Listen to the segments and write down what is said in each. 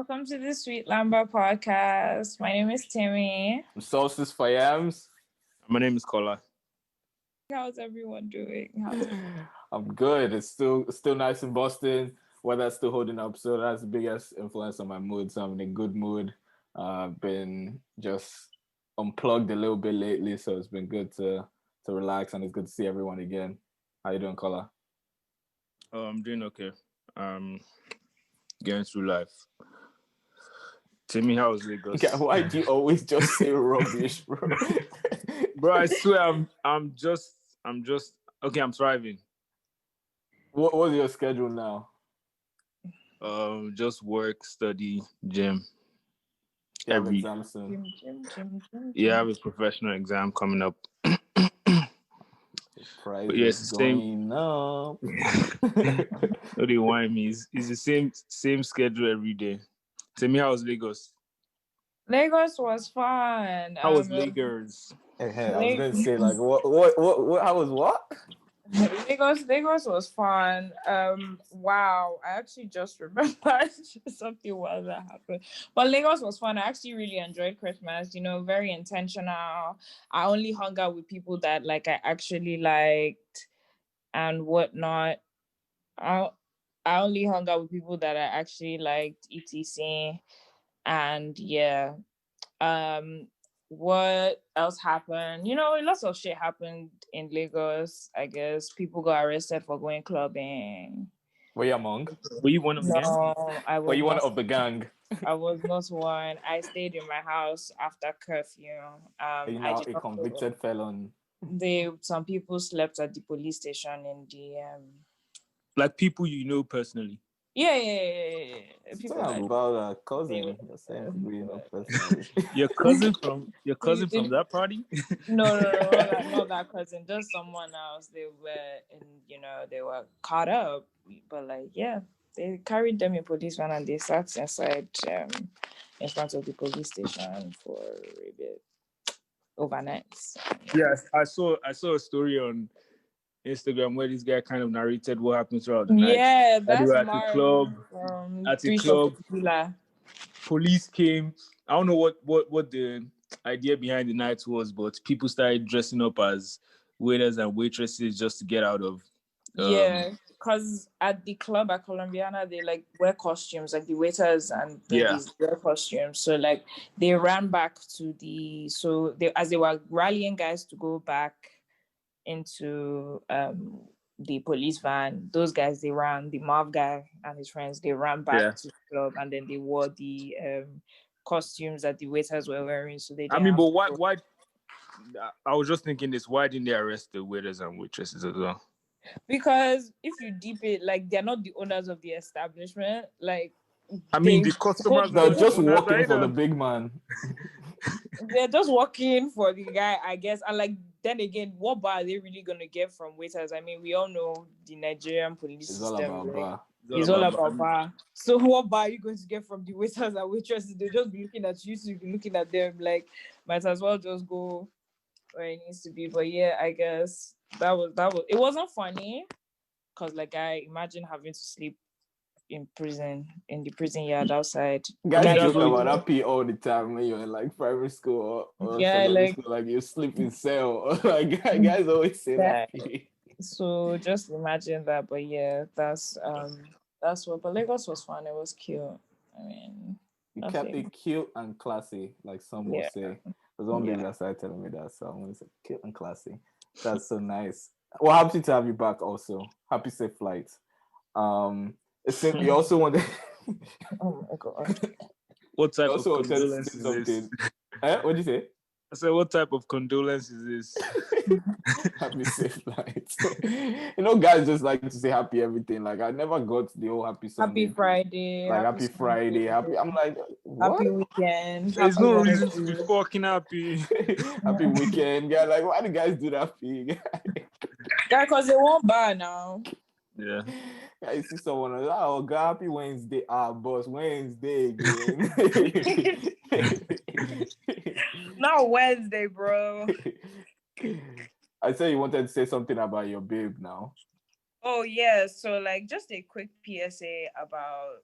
Welcome to the Sweet Lamba podcast. My name is Timmy. Sauces for yams. My name is Kola. How's everyone doing? I'm good. It's still nice in Boston. Weather's still holding up, so that's the biggest influence on my mood. So I'm in a good mood. I've been just unplugged a little bit lately, so it's been good to relax, and it's good to see everyone again. How you doing, Kola? Oh, I'm doing okay. Getting through life. Timmy, how was Lagos? Okay, why do you always just say rubbish, bro? Bro, I swear I'm just okay. I'm thriving. What's your schedule now? Just work, study, gym. You have exam soon. Yeah, I have a professional exam coming up. Price but yeah, it's the same. Up. Don't they whine me? It's the same schedule every day. Tell me, how was Lagos? Lagos was fun. How was Lagurs? Hey, I was going to say, like, what? How was what? Lagos was fun. Wow, I actually just remembered something wild that happened. But Lagos was fun. I actually really enjoyed Christmas. Very intentional. I only hung out with people that I actually liked and whatnot. I only hung out with people that I actually liked, etc. And yeah. What else happened? Lots of shit happened in Lagos. I guess people got arrested for going clubbing. Were you among? Were you one of the gang? No, I was. Were you one of the gang? I was not one. I stayed in my house after curfew. A convicted felon. Some people slept at the police station in the like people you know personally. Yeah. People about a cousin. You're saying people you know personally. Your cousin from that party? No, not that cousin. Just someone else. They were caught up. But they carried them in police van and they sat inside in front of the police station for a bit overnight. Yes, I saw a story on Instagram where this guy kind of narrated what happened throughout the night. Yeah, that's at the club. At a club, police came. I don't know what the idea behind the night was, but people started dressing up as waiters and waitresses just to get out of. Because at the club at Columbiana, they wear costumes, the waiters and ladies wear costumes. So they ran back to as they were rallying guys to go back into the police van, those guys, they ran, the Marv guy and his friends, they ran back to the club, and then they wore the costumes that the waiters were wearing. So they but why I was just thinking this, why didn't they arrest the waiters and waitresses as well? Because if you deep it, they're not the owners of the establishment. The customers are just working for the big man. They're just working for the guy, I guess. And then again, what bar are they really gonna get from waiters? I mean, we all know the Nigerian police system. It's all about bar. So what bar are you going to get from the waiters and waitresses? They'll just be looking at you, so you be looking at them might as well just go where it needs to be. But yeah, I guess that was it wasn't funny because I imagine having to sleep in the prison yard outside. Guys joke about that pee all the time when you're in primary school or secondary school, you sleep in cell. Guys always say that. So just imagine that. But yeah, that's what. But Lagos was fun. It was cute. I mean, you kept it cute and classy, like some will say. There's one baby that started telling me that, so I'm gonna say cute and classy. That's so nice. Well, happy to have you back. Also, happy safe flight. You also want to. Oh my god! What type of condolence is this? What did you say? I said, what type of condolence is this? Happy safe flight. Guys just like to say happy everything. I never got the whole happy Sunday. Happy Friday. Happy Friday. Happy. I'm what? Happy weekend. There's no reason to be fucking happy. Happy weekend. Yeah, why do guys do that thing? Yeah, because they won't buy now. Yeah. I see someone else. Oh, God, happy Wednesday. Boss, Wednesday again. Not Wednesday, bro. I said you wanted to say something about your babe now. Oh, yeah. So, just a quick PSA about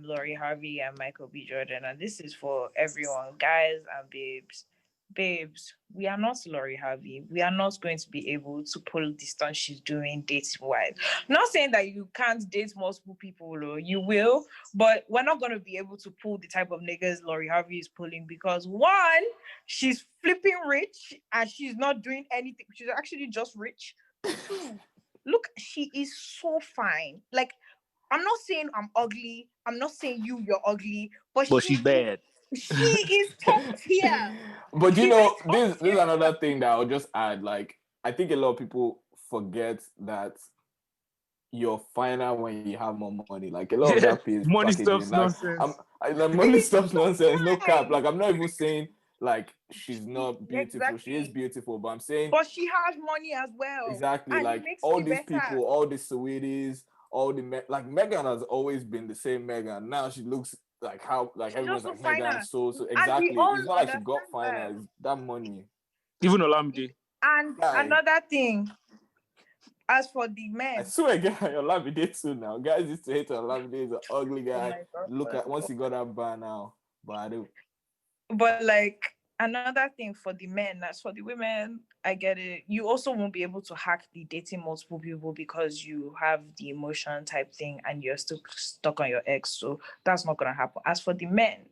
Lori Harvey and Michael B. Jordan, and this is for everyone, guys and babes. Babes, we are not Lori Harvey. We are not going to be able to pull the stunt she's doing dating wise. Not saying that you can't date multiple people, or you will, but we're not going to be able to pull the type of niggas Lori Harvey is pulling because one, she's flipping rich and she's not doing anything. She's actually just rich. Two, look, she is so fine. Like, I'm not saying I'm ugly. I'm not saying you're ugly, but she's bad. She is top tier. But you know, this is another thing that I'll just add. Like, I think a lot of people forget that you're finer when you have more money. Like, a lot of that is money stuff's nonsense. Money stuff's nonsense. No cap. Like, I'm not even saying like she's not beautiful. Exactly. She is beautiful, but I'm saying. But she has money as well. Exactly. And like all these people, all the sweeties, all the like Megan has always been the same Megan. Now she looks like how like everyone's like Megan. So exactly. It's not like she got finer. It's that money. Even Olamide. And another thing. As for the men, I swear, guy, Olamide too now. Guys used to hate Olamide. He's an ugly guy. Look at once he got that bar now, but I do. But like another thing for the men, as for the women, I get it. You also won't be able to hack the dating multiple people because you have the emotion type thing and you're still stuck on your ex. So that's not gonna happen. As for the men,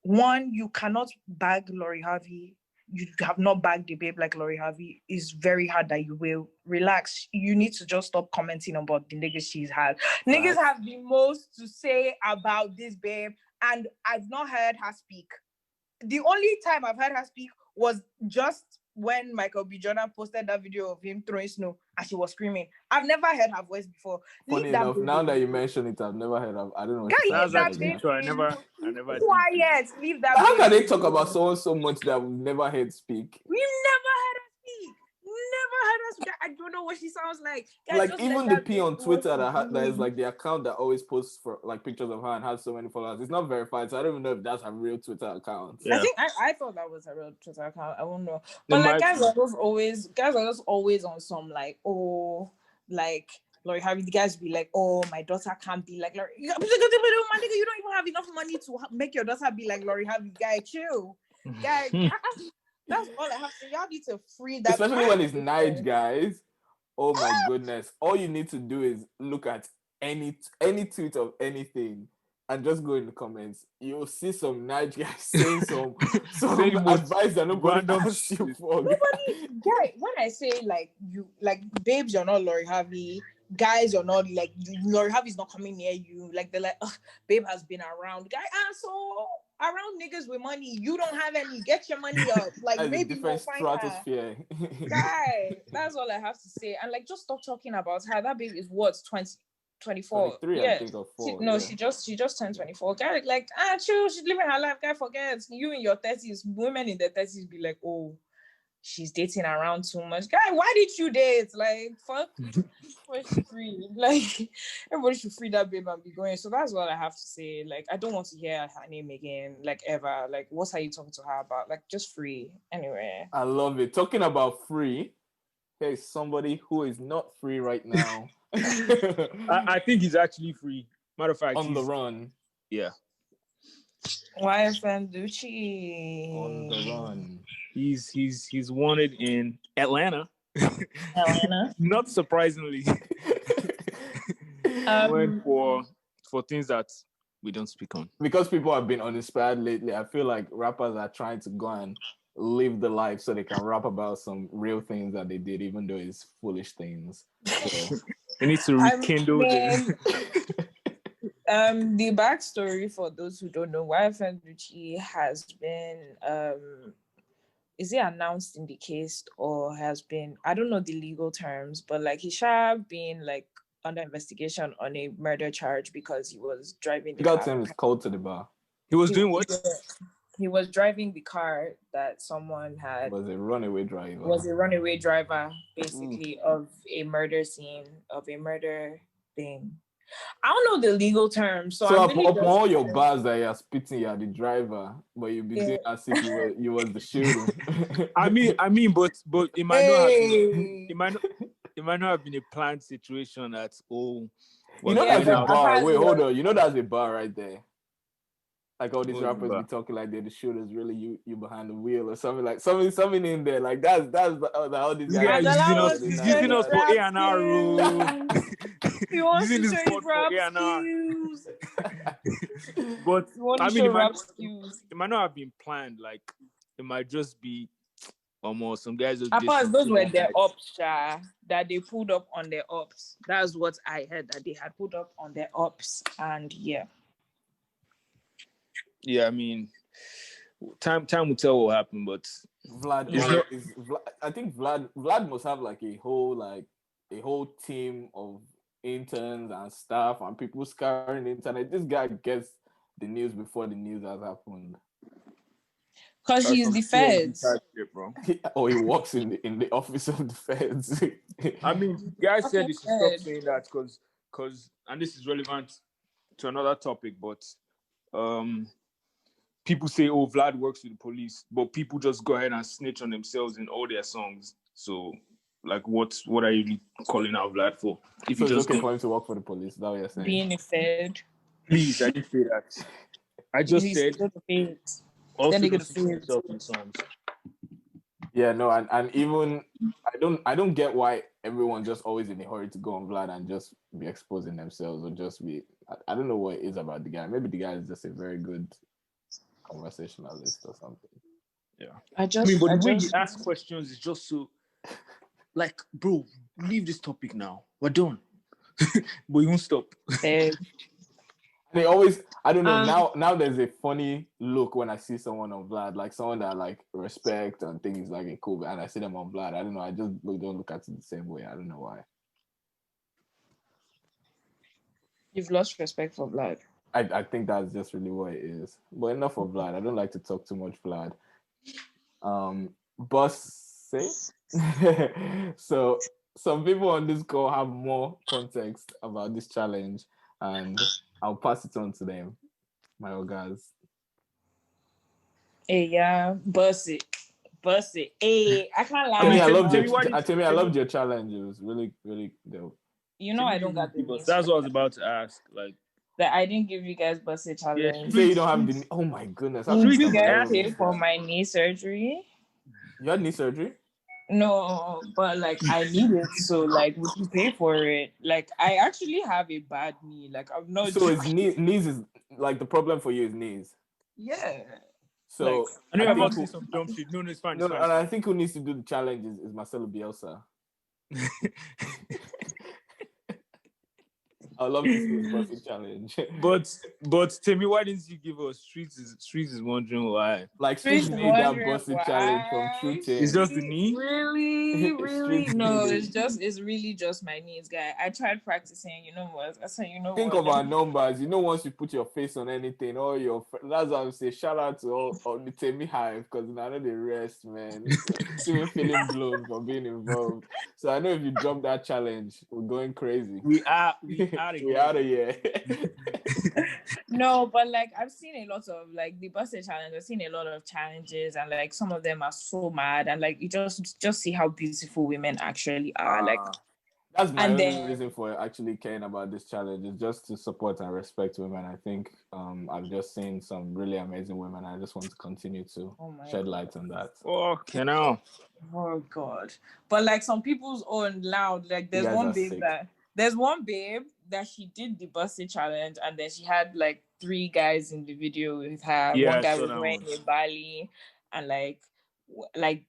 one, you cannot bag Lori Harvey. You have not bagged the babe like Lori Harvey. It's very hard that you will. Relax. You need to just stop commenting about the niggas she's had. Niggas have the most to say about this babe, and I've not heard her speak. The only time I've heard her speak was just when Michael B. Jordan posted that video of him throwing snow and she was screaming. I've never heard her voice before. Funny enough, now that you mention it, I've never heard of. I don't know. That's actually true. I never. Quiet. Leave that. How can they talk about someone so much that we've never heard speak? We've never heard her speak. Never heard her speak. I don't know what she sounds like. Guys, like even the P on Twitter that is like the account that always posts for like pictures of her and has so many followers. It's not verified, so I don't even know if that's her real Twitter account. Yeah. I think I thought that was her real Twitter account. I don't know. But like guys are just always on some like like Lori Harvey. The guys be like, oh, my daughter can't be like Lori. My nigga, you don't even have enough money to make your daughter be like Lori Harvey. Guy, chill. Guy, that's all I have to say. Y'all need to free that. Especially when it's Nige, guys. Oh my goodness. All you need to do is look at any tweet of anything and just go in the comments. You'll see some Nige guys saying some advice that nobody asked you for. Guy, when I say like you like babes, you're not Lori Harvey. Guys, you're not like Lori Harvey's not coming near you. Like they're like, babe has been around. Guy, so around niggas with money, you don't have any. Get your money up. Like that's maybe different stratosphere. Guy, that's all I have to say. And like, just stop talking about her. That babe is what 24. 23, yeah. I think, or 4. She just turned 24. Guy, like, chill. She's living her life. Guy, forget you in your 30s. Women in their 30s be like, oh, she's dating around too much. Guy, why did you date? Like, fuck, free. Like, everybody should free that babe and be going. So that's what I have to say. Like, I don't want to hear her name again, like, ever. Like, what are you talking to her about? Like, just free. Anyway. I love it. Talking about free, here's somebody who is not free right now. I think he's actually free. Matter of fact, on the run. Yeah. YFN Ducci. On the run. He's wanted in Atlanta. Not surprisingly. Went for things that we don't speak on. Because people have been uninspired lately, I feel like rappers are trying to go and live the life so they can rap about some real things that they did, even though it's foolish things. So they need to rekindle the backstory for those who don't know, YFN Ducci has been is it announced in the case or has been, I don't know the legal terms, but like he should have been like under investigation on a murder charge because he was driving the car. Legal term is called to the bar. He was doing what? He was driving the car that someone had. Was a runaway driver. Was a runaway driver, basically, of a murder scene, of a murder thing. I don't know the legal terms. So I'm really upon all your bars that you're spitting, you're the driver, but you be doing as if you was the shooter. I mean, but it might not have been, it might not have been a planned situation that You know that's a bar. Wait, hold on. You know that's a bar right there. Like all these rappers be talking like they're the shooters, really you behind the wheel or something like something in there. Like that's all these guys. He's using us for A&R. He wants using to this show his spot rap for A&R. skills. But I mean, it might not have been planned. Like it might just be almost some guys. Apart those were their ops, that they pulled up on their ops. That's what I heard, that they had put up on their ops, and yeah. Yeah, I mean, time will tell what happened, but Vlad I think Vlad must have like a whole team of interns and staff and people scouring the internet. This guy gets the news before the news has happened. Because he's the feds. He works in the office of the feds. I mean, guys said you should stop saying that because and this is relevant to another topic, but people say, oh, Vlad works with the police, but people just go ahead and snitch on themselves in all their songs. So, like, what are you really calling out Vlad for? If so it's okay for him to work for the police, is that what you're saying? Being a fed. Please, I didn't say that. I just said also then don't snitch himself in songs. Yeah, no, and even I don't get why everyone's just always in a hurry to go on Vlad and just be exposing themselves or just be I don't know what it is about the guy. Maybe the guy is just a very good conversationalist or something. Yeah. The way you ask questions is just so like, bro, leave this topic now. We're done. But you won't stop. They always, I don't know, now there's a funny look when I see someone on Vlad, like someone that I like respect and think is like a cool, and I see them on Vlad. I don't know, I just don't look at it the same way. I don't know why. You've lost respect for Vlad. I think that's just really what it is. But enough of Vlad. I don't like to talk too much Vlad. Busty. So some people on this call have more context about this challenge, and I'll pass it on to them. My guys. Hey, yeah, Busty. Hey, I can't lie. I loved your challenge. It was really, really dope. You know, I don't got the news. That's what I was about to ask. Like, that I didn't give you guys Bussitchallenge. Yeah, so you don't have the. Oh my goodness! Did you guys pay for my knee surgery? You had knee surgery? No, but like I need it, so like would you pay for it? Like I actually have a bad knee. Like I'm not. So it's knees is like the problem for you is knees. Yeah. So like, I know I'm about to say some dumb shit. No, it's fine. No, and I think who needs to do the challenge is Marcelo Bielsa. I love to see the Busty challenge. But tell me, why didn't you give us Streets is wondering why? Like Streets made that Busty challenge from True Team. It's just the knee? Really? No, it's really just my knees, guy. I tried practicing, you know what? I said, Think of our numbers. You know, once you put your face on anything, all your that's why I would say shout out to all the Temi Hive, because I know the rest, man. Still feeling blown for being involved. So I know if you jump that challenge, we're going crazy. We out of here. No, but like I've seen a lot of like the Busty challenge. I've seen a lot of challenges, and like some of them are so mad, and like you just see how beautiful women actually are. Like that's my only reason for actually caring about this challenge is just to support and respect women. I think I've just seen some really amazing women. I just want to continue to shed light on that. Oh, oh God! But like some people's own loud. Like there's one babe that she did the Busty challenge, and then she had like 3 guys in the video with her. Yeah, one guy was wearing a Bali, and like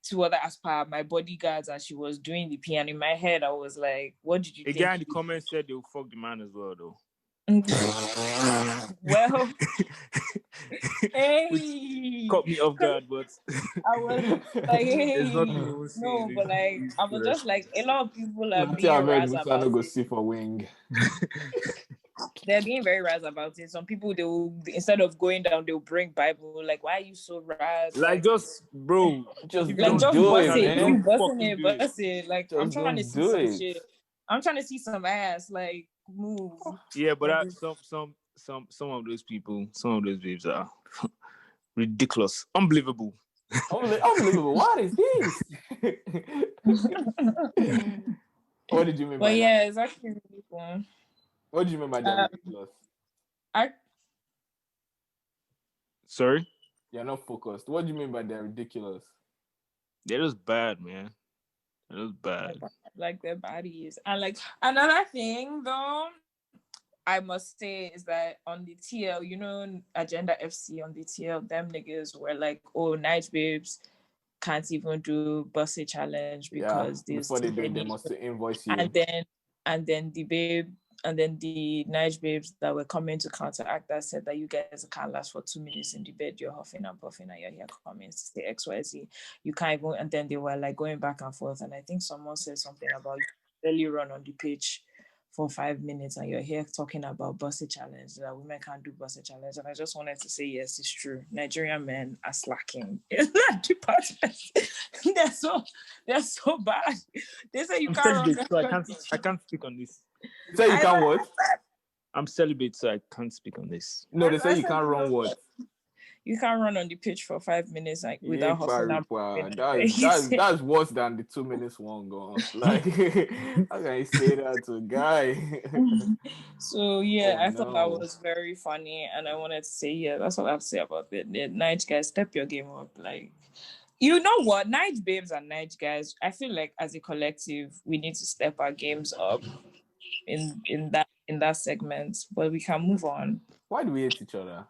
2 other as per my bodyguards, and she was doing the pee. And in my head, I was like, "What did you think?" The guy in the comments said they'll fuck the man as well, though. Well, hey, caught me off guard, but I was like, hey, no, but like I was just like, a lot of people are being raz about it. Go see for wing. They're being very raz about it. Some people, they will, instead of going down, they'll bring Bible. Like, why are you so raz? Like just bro, just do it. Bust it. Like I'm trying to see some shit. I'm trying to see some ass. Like move. Yeah, but some of those people, some of those babes are ridiculous, unbelievable. Unbelievable. What is this? What did you mean by that? Yeah, it's actually really fun. What do you mean by they're ridiculous? Sorry? You're not focused. What do you mean by they're ridiculous? They're just bad, man. They're just bad. Like their bodies. And like another thing though, I must say is that on the TL, you know, Agenda FC on the TL, them niggas were like, oh, nice babes can't even do Bussitchallenge because before they do it, they must invoice you. And then the nice babes that were coming to counteract that said that you guys can't last for 2 minutes in the bed, you're huffing and puffing and you're here coming to say XYZ. You can't even, and then they were like going back and forth. And I think someone said something about you barely run on the pitch for 5 minutes and you're here talking about Bussitchallenge, that women can't do Bussitchallenge. And I just wanted to say, yes, it's true. Nigerian men are slacking in that department. they're so bad. They say you can't run. So I can't speak on this. Say you can't what? I'm celibate, so I can't speak on this. No, they say you can't run what? You can't run on the pitch for 5 minutes like without hustling. That's worse than the 2 minutes one gone. Like, how can you say that to a guy? So yeah, I thought that was very funny, and I wanted to say that's what I have to say about it. The night guys, step your game up. Like, you know what, night babes and night guys, I feel like as a collective we need to step our games up in that segment, but we can move on. Why do we hate each other?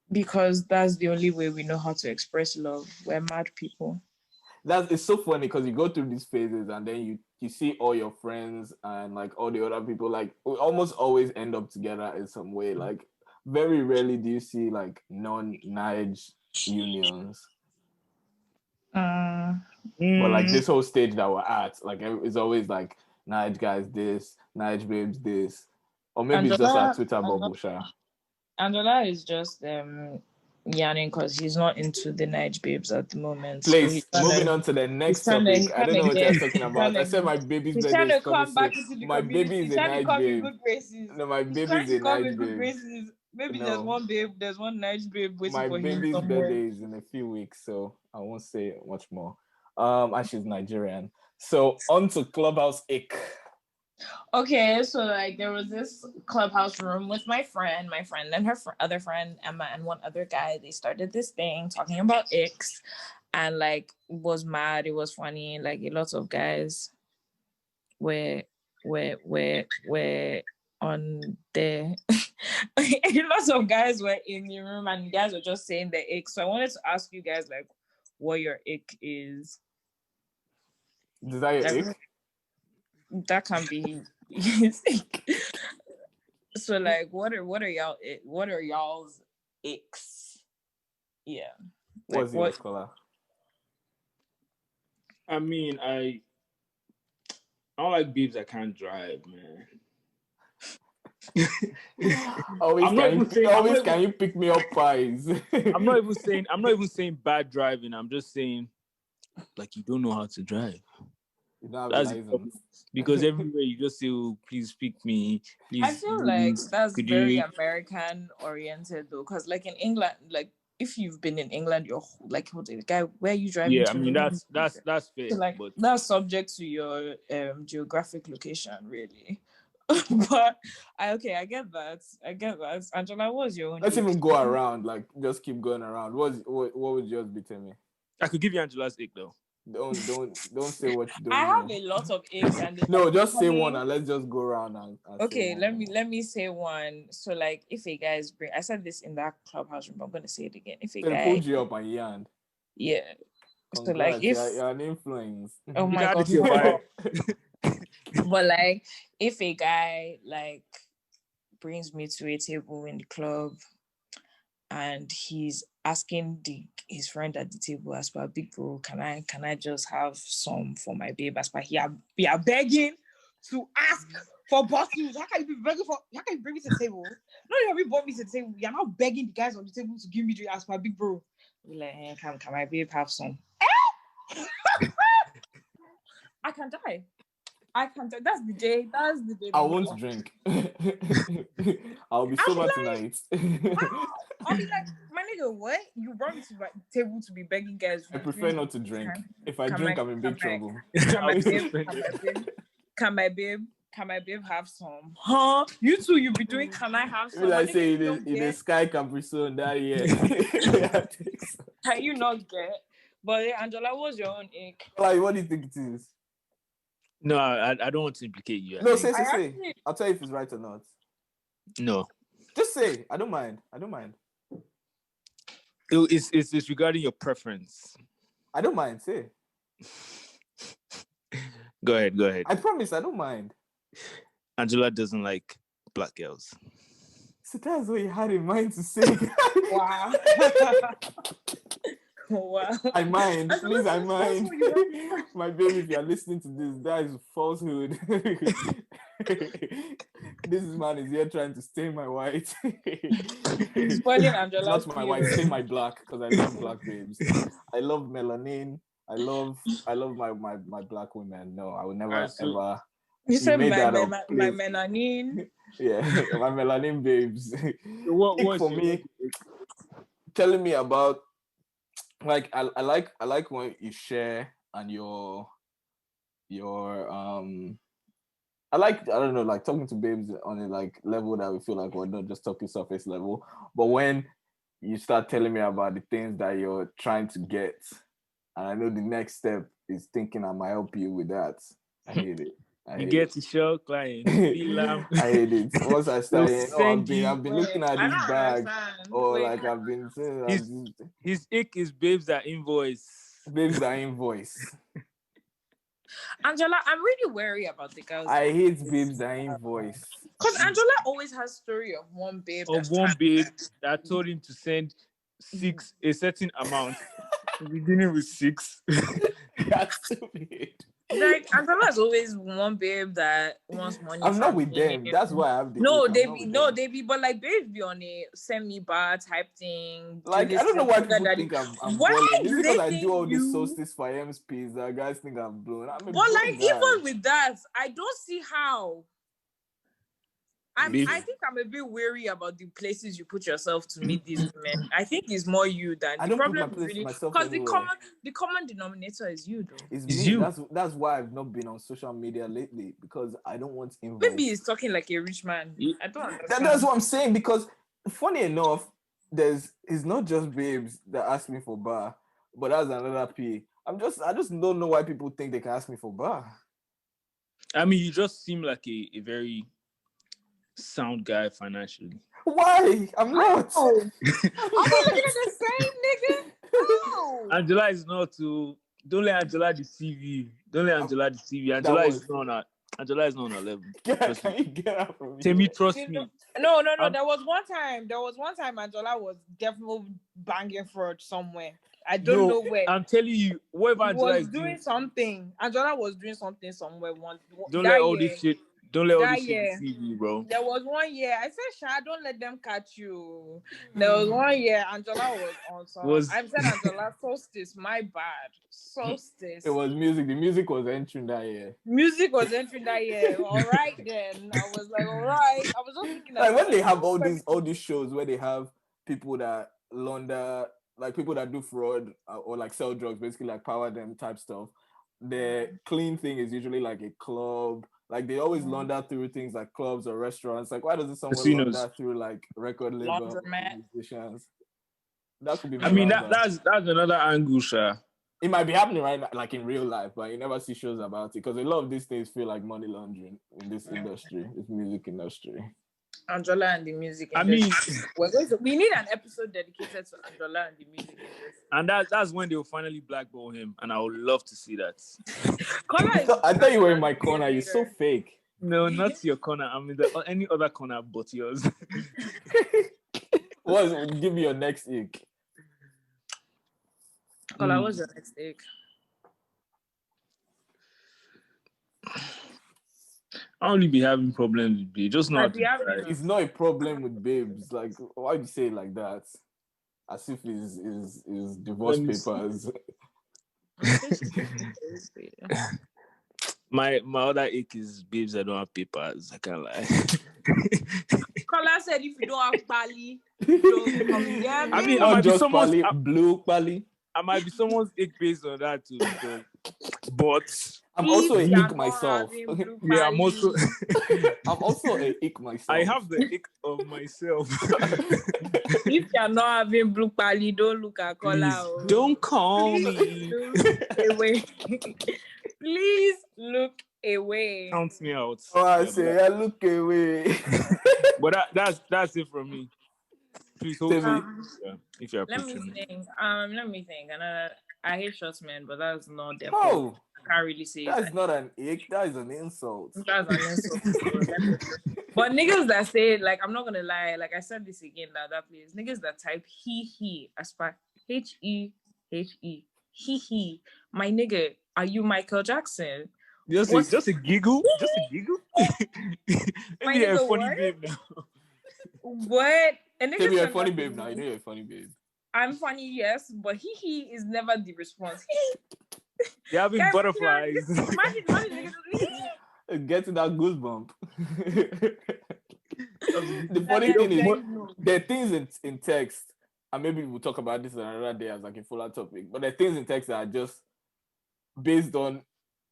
Because that's the only way we know how to express love. We're mad people. It's so funny because you go through these phases and then you see all your friends and like all the other people, like we almost always end up together in some way. Like very rarely do you see like non-Nige unions. But like this whole stage that we're at, like it's always like Nige guys this, Nige babes this, or maybe it's just our Twitter bubble, sure. Angela is just yanning because he's not into the Nige babes at the moment. Please, so moving on to the next topic. I don't know what you're talking about. I said my baby's birthday is coming soon. My baby is a Nige babe. No, my baby is a Nige babe. Maybe there's one babe, there's one Nige babe waiting for him. My baby's birthday is in a few weeks, so I won't say much more. And she's Nigerian. So on to Clubhouse ick. Okay, so like there was this Clubhouse room with my friend and her other friend Emma and one other guy. They started this thing talking about icks, and like it was mad. It was funny. Like a lot of guys were on there. A lot of guys were in the room, and guys were just saying the ick. So I wanted to ask you guys like what your ick is. Is that your ick? That can be. So like what are y'all's icks? Yeah. Like, what's your color? I mean, I don't like babes that can't drive, man. Can you pick me up pies? I'm not even saying bad driving. I'm just saying like you don't know how to drive. That's because everywhere you just say, "Oh, please pick me." Please, I feel like that's very American oriented though, because like in England, like if you've been in England, you're like, the guy, where are you driving? Yeah, to? I mean that's fair. So, like but that's subject to your geographic location, really. But I get that. Angela, what was your own? Let's even go around, like just keep going around. What would yours be, Temi? I could give you Angela's ick though. Don't say what you don't I know. have a lot of icks and no, just say one and let's just go around and okay, let me say one. So like if a guy is I said this in that Clubhouse room, but I'm gonna say it again. If a guy pulled you up and yarned. Yeah. Congrats, so like if you're an influence. Oh my god. But like if a guy like brings me to a table in the club and he's asking his friend at the table, as per, big bro, can I just have some for my babe? As per, we are begging to ask for bottles. How can you bring me to the table? Not even have you brought me to the table. You're now begging the guys on the table to give me drink. As per, big bro, we're like, can my babe have some? I can die. That's the day. I won't drink. I'll be sober tonight. I'll be like, my nigga, what? You brought me to the table to be begging guys. I prefer not to drink. If I drink, I'm in big trouble. Can my babe can my babe have some? Huh? You two, you be doing, can I have some? I say in the Sky Capricone that year. Can you not get? But Angela, what's your own ick? Like, what do you think it is? No, I don't want to implicate you. No, say. I'll tell you if it's right or not. No. Just say. I don't mind. It's regarding your preference. I don't mind. Say. Go ahead. I promise, I don't mind. Angela doesn't like black girls. So that's what you had in mind to say. Wow. Wow. I mind. Please, I mind. My baby, if you're listening to this, that is falsehood. This man is here trying to stain my white. He's spoiling Angela's Not my white, stain my black, because I love black babes. I love melanin. I love my black women. No, I would never ever. You said my melanin. Yeah, my melanin babes. What for me? Telling me about like I like when you share and your I don't know, like talking to babes on a like level that we feel like we're not just talking surface level, but when you start telling me about the things that you're trying to get, and I know the next step is thinking I might help you with that. I hate it. You get to show client. I hate it. Once I start, I've been looking at this bag, or like I've been saying his ick is babes that invoice. Babes that invoice. Angela, I'm really wary about the girls. I hate babes that invoice. Because Angela always has story of one babe. That told him to send a certain amount, beginning with 6. That's stupid. Like Angela's always one babe that wants money. I'm not with them. That's why I have the they be, but like babes be on a send me bar type thing. Like I don't know why people think I'm why balling. It's because I do all you... these solstice for MSPs that guys think I'm blown. But like guy. Even with that, I don't see how. I think I'm a bit wary about the places you put yourself to meet these women. I think it's more you than I the don't problem put really myself because anywhere. the common denominator is you though. It's you. That's why I've not been on social media lately, because I don't want invoice. Maybe he's talking like a rich man. I don't understand. That's what I'm saying, because funny enough, it's not just babes that ask me for bar, but that's another P. I just don't know why people think they can ask me for bar. I mean, you just seem like a very sound guy financially. Why? I'm not. I'm not looking at the same nigga. No. Angela is not to. Don't let Angela deceive you. Angela is not on her level. Can you get out from me? Temi, trust me. No. There was one time Angela was definitely banging fraud somewhere. I don't know where. I'm telling you, whatever Angela is doing something. Angela was doing something somewhere once. Don't let all this shit deceive you, bro. There was 1 year. I said, Sha, don't let them catch you. There was 1 year Angela was on some. I said, Angela, solstice, my bad. Solstice. It was music. The music was entering that year. All right, then. I was like, all right. I was just thinking like when they have all these shows where they have people that launder, like people that do fraud or like sell drugs, basically like power them type stuff. The clean thing is usually like a club. Like they always launder through things like clubs or restaurants. Like why doesn't someone launder through like record label musicians? That could be. I mean that's another angle, sure. It might be happening right now, like in real life, but you never see shows about it because a lot of these things feel like money laundering in this industry, this music industry. Angela and the music industry. We need an episode dedicated to Angela and the music industry. And that's when they'll finally blackball him, and I would love to see that. I thought you were in my corner. You're so fake. No, not your corner. I'm in any other corner but yours. Give me your next ick. Kola, what's your next ick? I only be having problems with babes. Just not. It's not a problem with babes. Like, why do you say it like that? As if it's divorce papers. My other ick is babes that don't have papers. I can't lie. Kola said if you don't have pali, don't come here. I mean, I might be someone's blue pali. I might be someone's ick based on that too. But I'm also If a you're ick not myself. having blue Yeah, I'm also. pally, I'm also a ick myself. I have the ick of myself. if you're not having blue pally, don't look at color. Please don't call me. Look away. Please look away. Count me out. Oh, I say, I look away. But that's it from me. Please hold Tell me. yeah, if you're Let me approaching me. think. Let me think. And I hate short men, but that's not their No, fault. I can't really say that's it. not an ick. That is an insult. That's an insult. But niggas that say, like, I'm not gonna lie, like I said this again that place. Niggas that type he as part HEHE. He. My nigga, are you Michael Jackson? Just a giggle. Just a giggle. Maybe you're a nigga, funny what? babe now. What? And Tell me you're a funny babe now. You know you're a funny babe. I'm funny, yes, but he is never the response. You're having Guys, butterflies. Imagine niggas. Getting that goosebump. The funny thing is, there are things in text, and maybe we'll talk about this another day as like a fuller topic, but there are things in text that are just based on,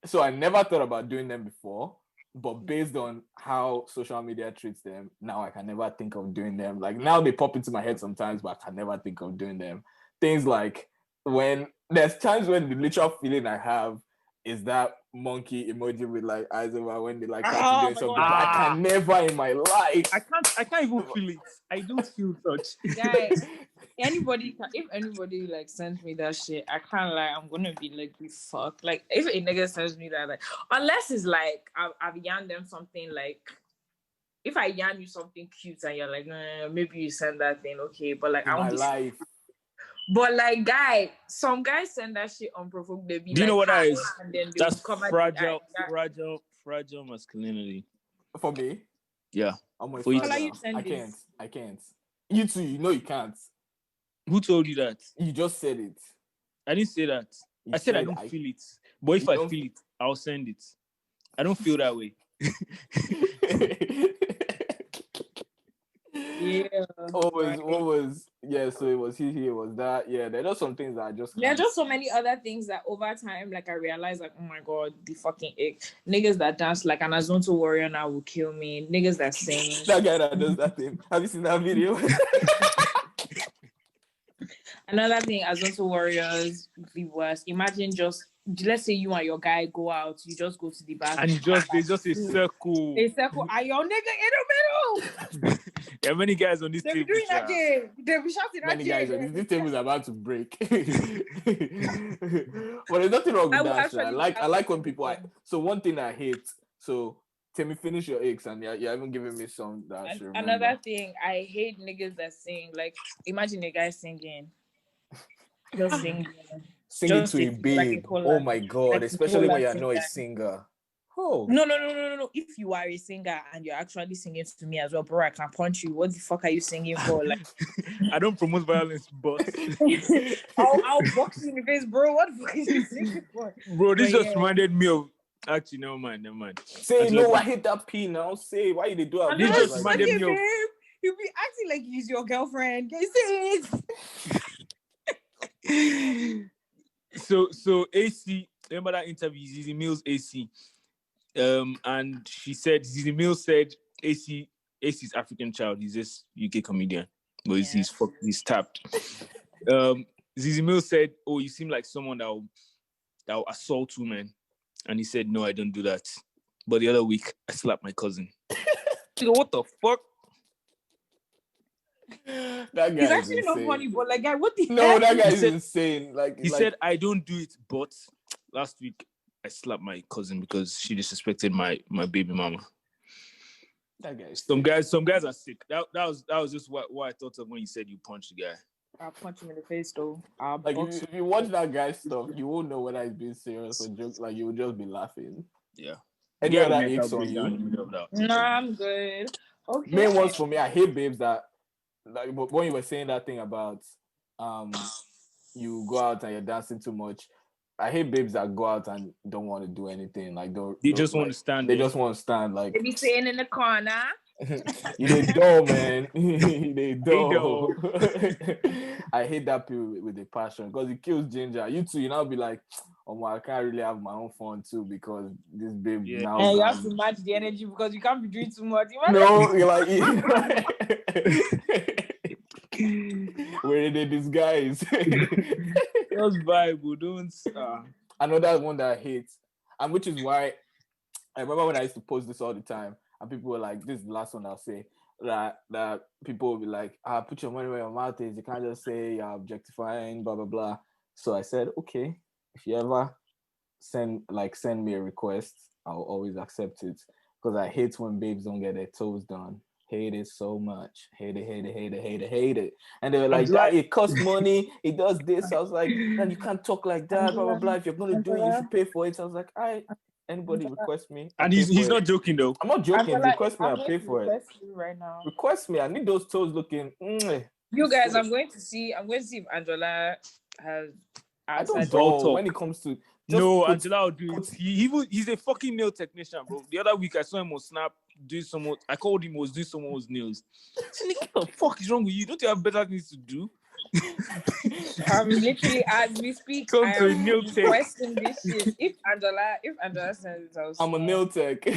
so I never thought about doing them before, but based on how social media treats them, now I can never think of doing them. Like now they pop into my head sometimes, but I can never think of doing them. Things like when there's times when the literal feeling I have is that monkey emoji with like eyes over when they like try to do something. But I can never in my life. I can't even feel it. I don't feel touch. Guys, if anybody like sends me that shit, I can't lie, I'm gonna be like, we fuck. Like if a nigga sends me that, like unless it's like I've yarned them something, like if I yarn you something cute and you're like, nah, maybe you send that thing, okay, but like I won't life. But like, some guys send that shit unprovoked. They be do you know what that is? And then that's fragile masculinity. For me? Yeah. I'm for you. I can't. You too, you know you can't. Who told you that? You just said it. I didn't say that. I said I don't feel it. But if I feel it, I'll send it. I don't feel that way. Yeah. So it was he was that. Yeah, there are just some things that I just there are just so many other things that over time, like I realized, like, oh my god, the fucking ick. Niggas that dance like an Azonto warrior now will kill me. Niggas that sing. That guy that does that thing. Have you seen that video? Another thing, Azonto warriors, the worst. Imagine let's say you and your guy go out, you just go to the bathroom. And there's just a circle. A circle, and your nigga in the middle. There are many guys on this table. They'll be doing that game. They'll be shouting at many guys on this table is about to break. But there's nothing wrong with that. I like when people so one thing I hate, so Tell me, finish your icks, and you haven't given me some that I should remember. Another thing, I hate niggas that sing. Like, imagine a guy singing. Just singing. Singing to a babe. Like oh my God, like especially when you're not a singer. Oh. No. If you are a singer and you're actually singing to me as well, bro, I can punch you. What the fuck are you singing for? Like, I don't promote violence, but I'll box you in the face, bro. What the fuck are you singing for? Bro, this just reminded me of. Actually, never mind. Say no, I hit that P now. Say why you do it? This just reminded me of. You'll be acting like he's your girlfriend. Can you say it? So AC, remember that interview, Zizi Mills AC. And she said, Zizi Mills said, AC's African child. He's this UK comedian, but he's tapped. Zizi Mills said, "Oh, you seem like someone that will assault women," and he said, "No, I don't do that." But the other week, I slapped my cousin. What the fuck? That guy he's actually not funny, but like, guy, what the no, heck? That guy is insane. Like he said, "I don't do it," but last week I slapped my cousin because she disrespected my baby mama. That guy. Some guys are sick. That was just what I thought of when you said you punched the guy. I'll punch him in the face though. Like if you watch that guy's stuff, you won't know whether he's being serious or jokes. Like you will just be laughing. Yeah. Any other icks on you? No, I'm good. Okay. Main ones for me, I hate babes that like when you were saying that thing about you go out and you're dancing too much. I hate babes that go out and don't want to do anything. Like they just want to stand. They just want to stand. Like they be sitting in the corner. You they dull, man. They dull. I hate that people with a passion because it kills ginger. You too, you now be like, I can't really have my own fun too because this babe now. And you have to match the energy because you can't be doing too much. No, you're like we're in a disguise. Just vibe, don't. Another one that I hate, and which is why I remember when I used to post this all the time, and people were like, "This is the last one I'll say." That people will be like, "Put your money where your mouth is. You can't just say you're objectifying, blah blah blah." So I said, "Okay, if you ever send me a request, I'll always accept it because I hate when babes don't get their toes done. Hate it so much. Hate it. And they were like, it costs money. It does this. I was like, man, you can't talk like that, blah, blah, blah. If you're going to do it, you should pay for it. I was like, anybody request me. And he's not joking, though. I'm not joking. Request me, I'll pay for it. Request you right now. Request me. I need those toes looking. You guys, I'm going to see if Angela has. I don't know when it comes to. Angela would do it. He's a fucking nail technician, bro. The other week I saw him on Snap doing someone. I called him, was doing someone's nails. What the fuck is wrong with you? Don't you have better things to do? I'm literally, as we speak, I am requesting this shit. If Angela sends it, I'm a nail tech.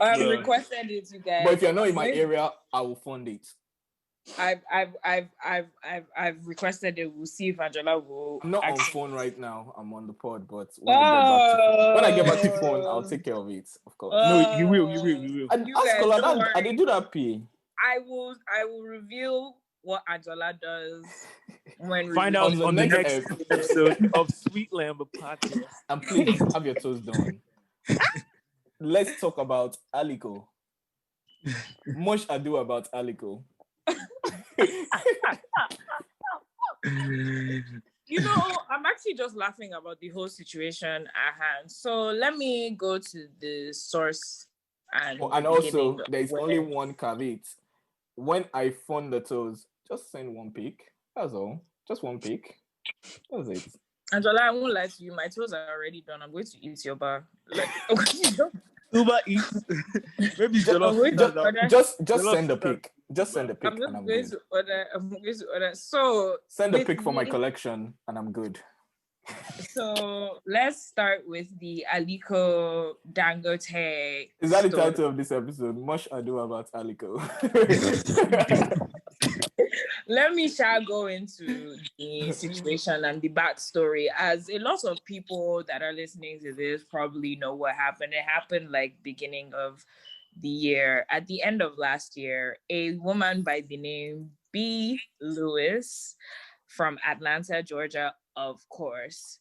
I've requested it, you guys. But if you're not in my area, I will fund it. I've requested it. We'll see if Angela will. I'm not on phone right now. I'm on the pod, but when I get back to phone, I'll take care of it. Of course. No, you will. And I didn't do that. I will reveal what Angela does when find out on the next episode of Sweet Lamba Podcast. And please have your toes done. Let's talk about Aliko. Much ado about Aliko. I'm actually just laughing about the whole situation at hand. So let me go to the source and also there's only one caveat. When I fund the toes, just send one pic. That's all. Just one pic. That's it. Angela, I won't lie to you. My toes are already done. I'm going to eat your bar. Uber Eats. Maybe just send a pic. Just send a pic. I'm going to order. So send a pic for my collection, and I'm good. So let's start with the Aliko Dangote. Is that the title of this episode? Much ado about Aliko. Let me go into the situation and the backstory, as a lot of people that are listening to this probably know what happened. It happened beginning of the year. At the end of last year, a woman by the name Blewis from Atlanta, Georgia, of course,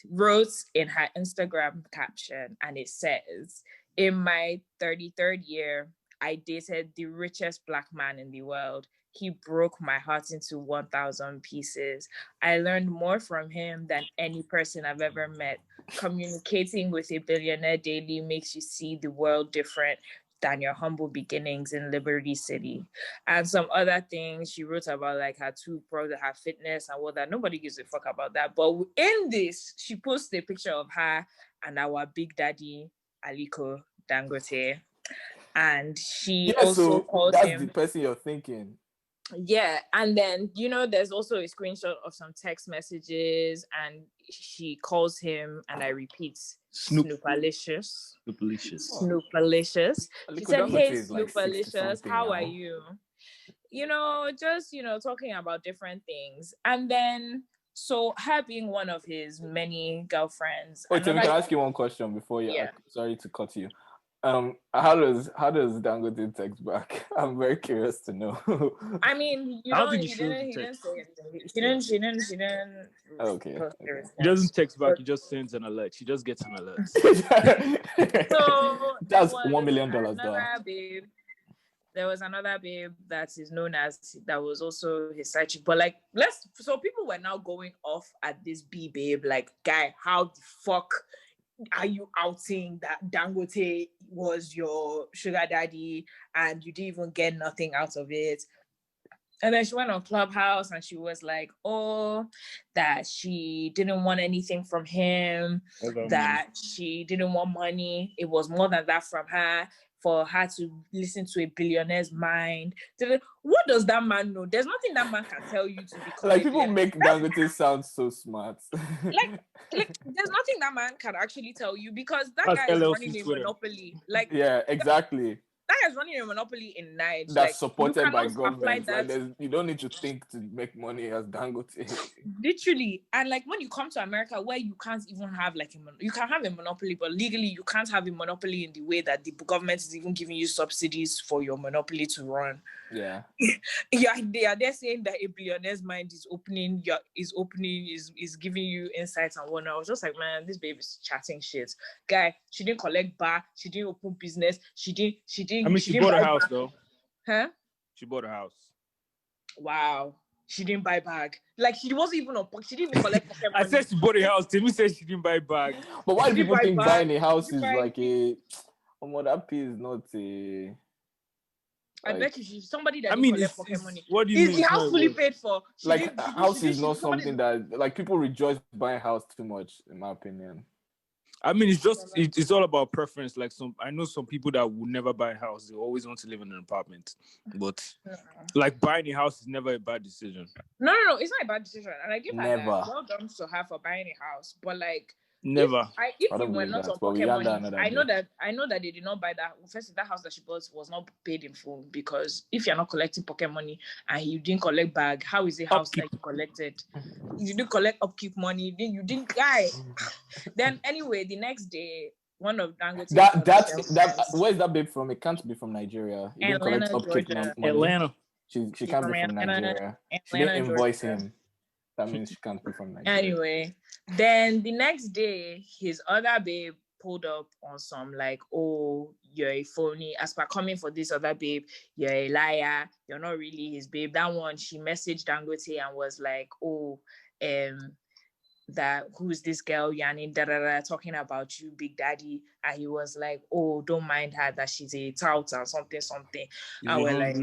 wrote in her Instagram caption, and it says, "In my 33rd year, I dated the richest Black man in the world. He broke my heart into 1,000 pieces. I learned more from him than any person I've ever met. Communicating with a billionaire daily makes you see the world different than your humble beginnings in Liberty City." And some other things she wrote about, her toothbrush, her fitness and all that. Nobody gives a fuck about that. But in this, she posted a picture of her and our big daddy, Aliko Dangote. And she also called him... That's the person you're thinking. Yeah, and then, there's also a screenshot of some text messages, and she calls him, and I repeat, Snoopalicious. She said, "Hey, Snoopalicious, how are you?" Just, talking about different things. And then, so her being one of his many girlfriends. Wait, can I ask you one question before you? Yeah. Sorry to cut you. How does Dangote text back? I'm very curious to know. I mean, he didn't say anything. She didn't. Okay. He doesn't text back. He just sends an alert. She just gets an alert. So that's $1 million. There was another babe that is known as, that was also his side chick. But so people were now going off at this babe, guy, how the fuck are you outing that Dangote was your sugar daddy and you didn't even get nothing out of it? And then she went on Clubhouse and she was like, that she didn't want anything from him, that she didn't want money. It was more than that from her. for her to listen to a billionaire's mind. What does that man know? There's nothing that man can tell you to become like people make Dangote sound so smart. like there's nothing that man can actually tell you because that guy is running a monopoly. Like yeah, exactly. That guy's running a monopoly in Nigeria. That's supported by government. Like you don't need to think to make money as Dangote. Literally. And like when you come to America where you can't even have like you can have a monopoly, but legally you can't have a monopoly in the way that the government is even giving you subsidies for your monopoly to run. Yeah. They're saying that a billionaire's mind is giving you insights and whatnot. I was just like, man, this baby is chatting shit. Guy, she didn't collect bar, she didn't open business, she bought a house though. Huh? She bought a house. Wow. She didn't buy bag. Like she wasn't even she didn't even collect pocket money. I said she bought a house. Timmy said she didn't buy bag. But why do people think buying a house is like a that P is not a I bet you she's somebody that didn't collect pocket money. What do you mean? Is the house fully paid for? Like house is not something that like people rejoice buying house too much, in my opinion. I mean, it's all about preference. Like I know some people that will never buy a house; they always want to live in an apartment. But like buying a house is never a bad decision. No, it's not a bad decision, and I give her that. Well done to her for buying a house. But like, never. If you were not on pocket money, I know that they did not buy that. First, that house that she bought was not paid in full because if you're not collecting pocket money and you didn't collect bag, how is a house that you collected? You didn't collect upkeep money. Then you didn't guy. Then anyway, the next day, one of Dangote. That where's that babe from? It can't be from Nigeria. You didn't collect upkeep money. Atlanta. She can't be from Nigeria. She didn't invoice him. That means she can't be from Nigeria. Anyway, then the next day, his other babe pulled up on some like, oh, you're a phony. As per coming for this other babe, you're a liar. You're not really his babe. That one, she messaged Dangote and was like, oh, that who's this girl Yanni talking about you, Big Daddy, and he was like, oh, don't mind her, that she's a tout and something. And we're like,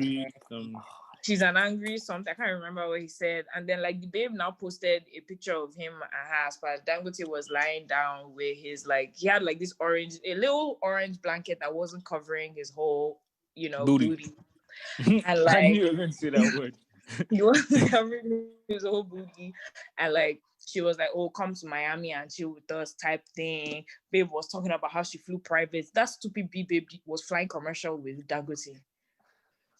she's an angry something. I can't remember what he said. And then like the babe now posted a picture of him and her husband. Dangote was lying down with his like, he had like this a little orange blanket that wasn't covering his whole, booty. And like, I knew you were going to say that word. He wasn't covering his whole booty. And like, she was like, oh, come to Miami and chill with us type thing. Babe was talking about how she flew private. That stupid babe was flying commercial with Dangote.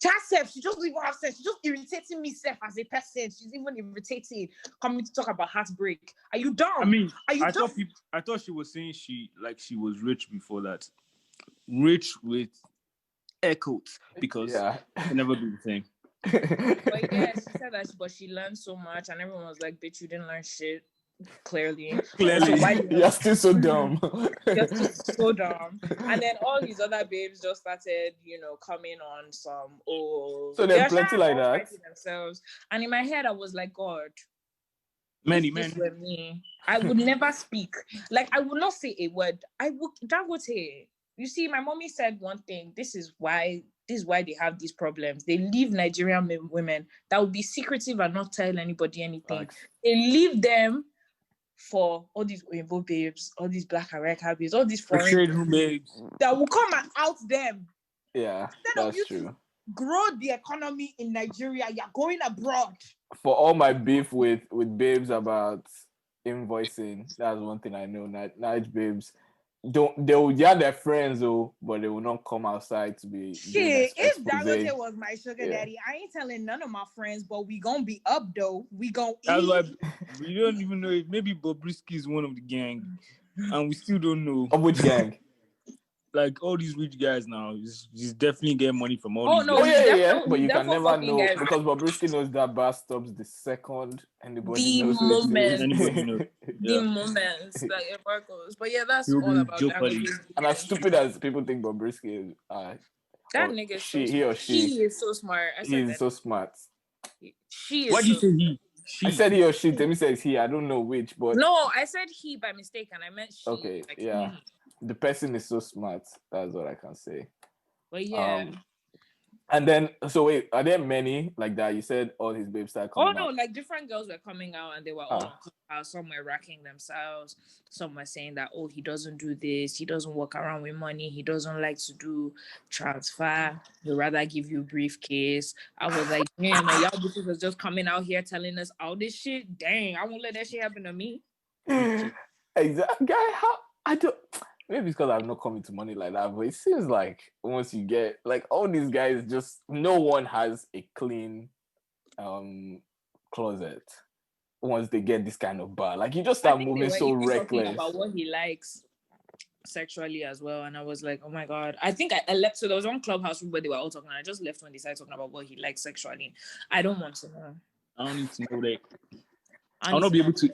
She just even have sense. She's just irritating me, Seth, as a person. She's even irritating coming to talk about heartbreak. Are you dumb? I mean, I thought she was saying she was rich before that. Rich with air quotes because she never do the same. But yeah, she said that, but she learned so much, and everyone was like, "Bitch, you didn't learn shit." Clearly, you're still so dumb. You're still so dumb. And then all these other babes just started, coming on some. Oh, so there's plenty like that. Themselves. And in my head, I was like, God, many. Were me, I would never speak. Like I would not say a word. I would. Dangote. You see, my mommy said one thing. This is why they have these problems. They leave Nigerian women that will be secretive and not tell anybody anything. Thanks. They leave them for all these Oimbo babes, all these black American babes, all these foreign babes that will come and out them. Yeah, instead of you true. To grow the economy in Nigeria, you're going abroad. For all my beef with babes about invoicing, that's one thing I know. Nige babes. They're friends though, but they will not come outside to be. Shit, if Dangote was my sugar daddy, I ain't telling none of my friends, but we gonna be up though. We gonna eat. That's why we don't even know if maybe Bobrisky is one of the gang, and we still don't know of which gang. Like all these rich guys now, he's definitely getting money from all these guys. Oh yeah. But you can never know guys. Because Bobrisky knows that bar stops the second anybody knows. The moments that it works. But yeah, that's all about Dangote. And as stupid as people think Bobrisky is, that nigga is he or she. He is so smart. He is so smart. She is. Why do you say he? She. I said he or she. Temi says he. I don't know which, but no, I said he by mistake, and I meant she. Okay, like yeah. The person is so smart. That's what I can say. But yeah. And then, so wait, are there many like that? You said all his babes started coming out. Oh no, like different girls were coming out and they were all on Clubhouse. Some were racking themselves. Some were saying that, oh, he doesn't do this. He doesn't walk around with money. He doesn't like to do transfer. He'd rather give you a briefcase. I was like, damn, and y'all bitches was just coming out here telling us all this shit. Dang, I won't let that shit happen to me. Exactly, guy. How I don't. Maybe it's because I'm not coming to money like that, but it seems like once you get like all these guys, just no one has a clean closet once they get this kind of bar. Like you just start moving so reckless about what he likes sexually as well. And I was like, oh my god. I think I left. So there was one Clubhouse Room where they were all talking. And I just left when they started talking about what he likes sexually. I don't want to know. I don't need to know that. I'll not be able to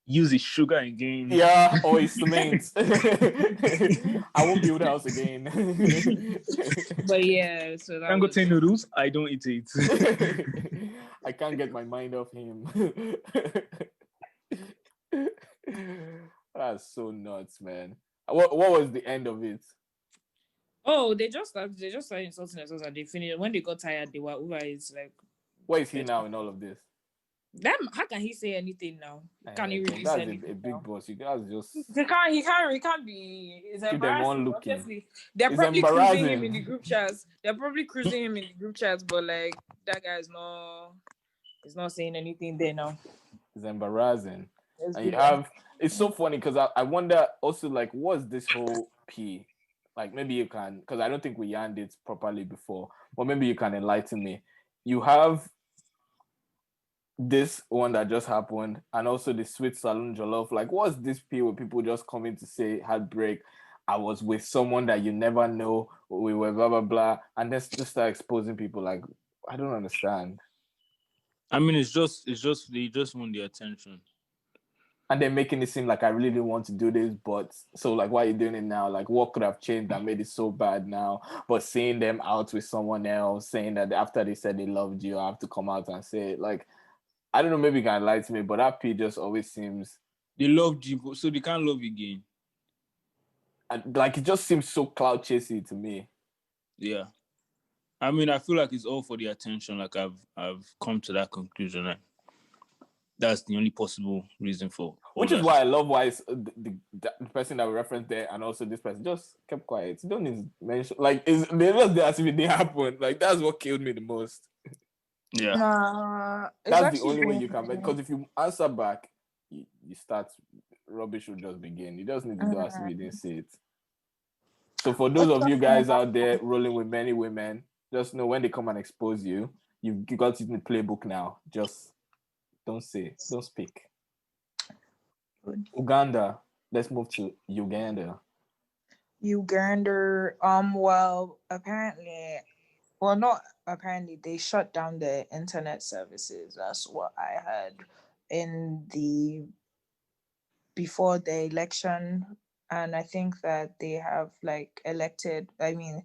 use his sugar again. Yeah, or his cement. I won't build a house again. But yeah, so that Dangote noodles, I don't eat it. I can't get my mind off him. That's so nuts, man. What was the end of it? Oh, they just started insulting themselves and they finished. When they got tired, they were over. It's like, where is he now in all of this? How can he say anything now? Can he really say anything? A big boss. You guys just he can't be. It's keep them on looking. Obviously, they're probably cruising him in the group chats. But like that guy's he's not saying anything there now. It's embarrassing. And it's so funny because I wonder also like what's this whole P? Like maybe you can, because I don't think we yarned it properly before, but maybe you can enlighten me. You have this one that just happened, and also the sweet salon jollof. Like, what's this P where people just coming to say heartbreak? I was with someone that you never know. We were blah blah blah, and then just start exposing people. Like, I don't understand. I mean, it's just they just want the attention, and they're making it seem like I really didn't want to do this, but so like, why are you doing it now? Like, what could have changed that made it so bad now? But seeing them out with someone else, saying that after they said they loved you, I have to come out and say it. Like, I don't know, maybe you can lie to me, but that P just always seems... They loved you, so they can't love you again. And, like, it just seems so cloud chasing to me. Yeah. I mean, I feel like it's all for the attention. Like, I've come to that conclusion. Like, that's the only possible reason for... Which is why I love why the person that we referenced there and also this person just kept quiet. You don't need to mention... Like, they're just there as if it didn't happen. Like, that's what killed me the most. Yeah. Nah, that's the only way you can make, because if you answer back, you start, rubbish will just begin. You just need to do as if you didn't see it. So for those of you guys out there rolling with many women, just know when they come and expose you, you've got it in the playbook now. Just don't speak. Uganda. Let's move to Uganda. Apparently they shut down their internet services. That's what I heard before the election. And I think that they have like elected, I mean,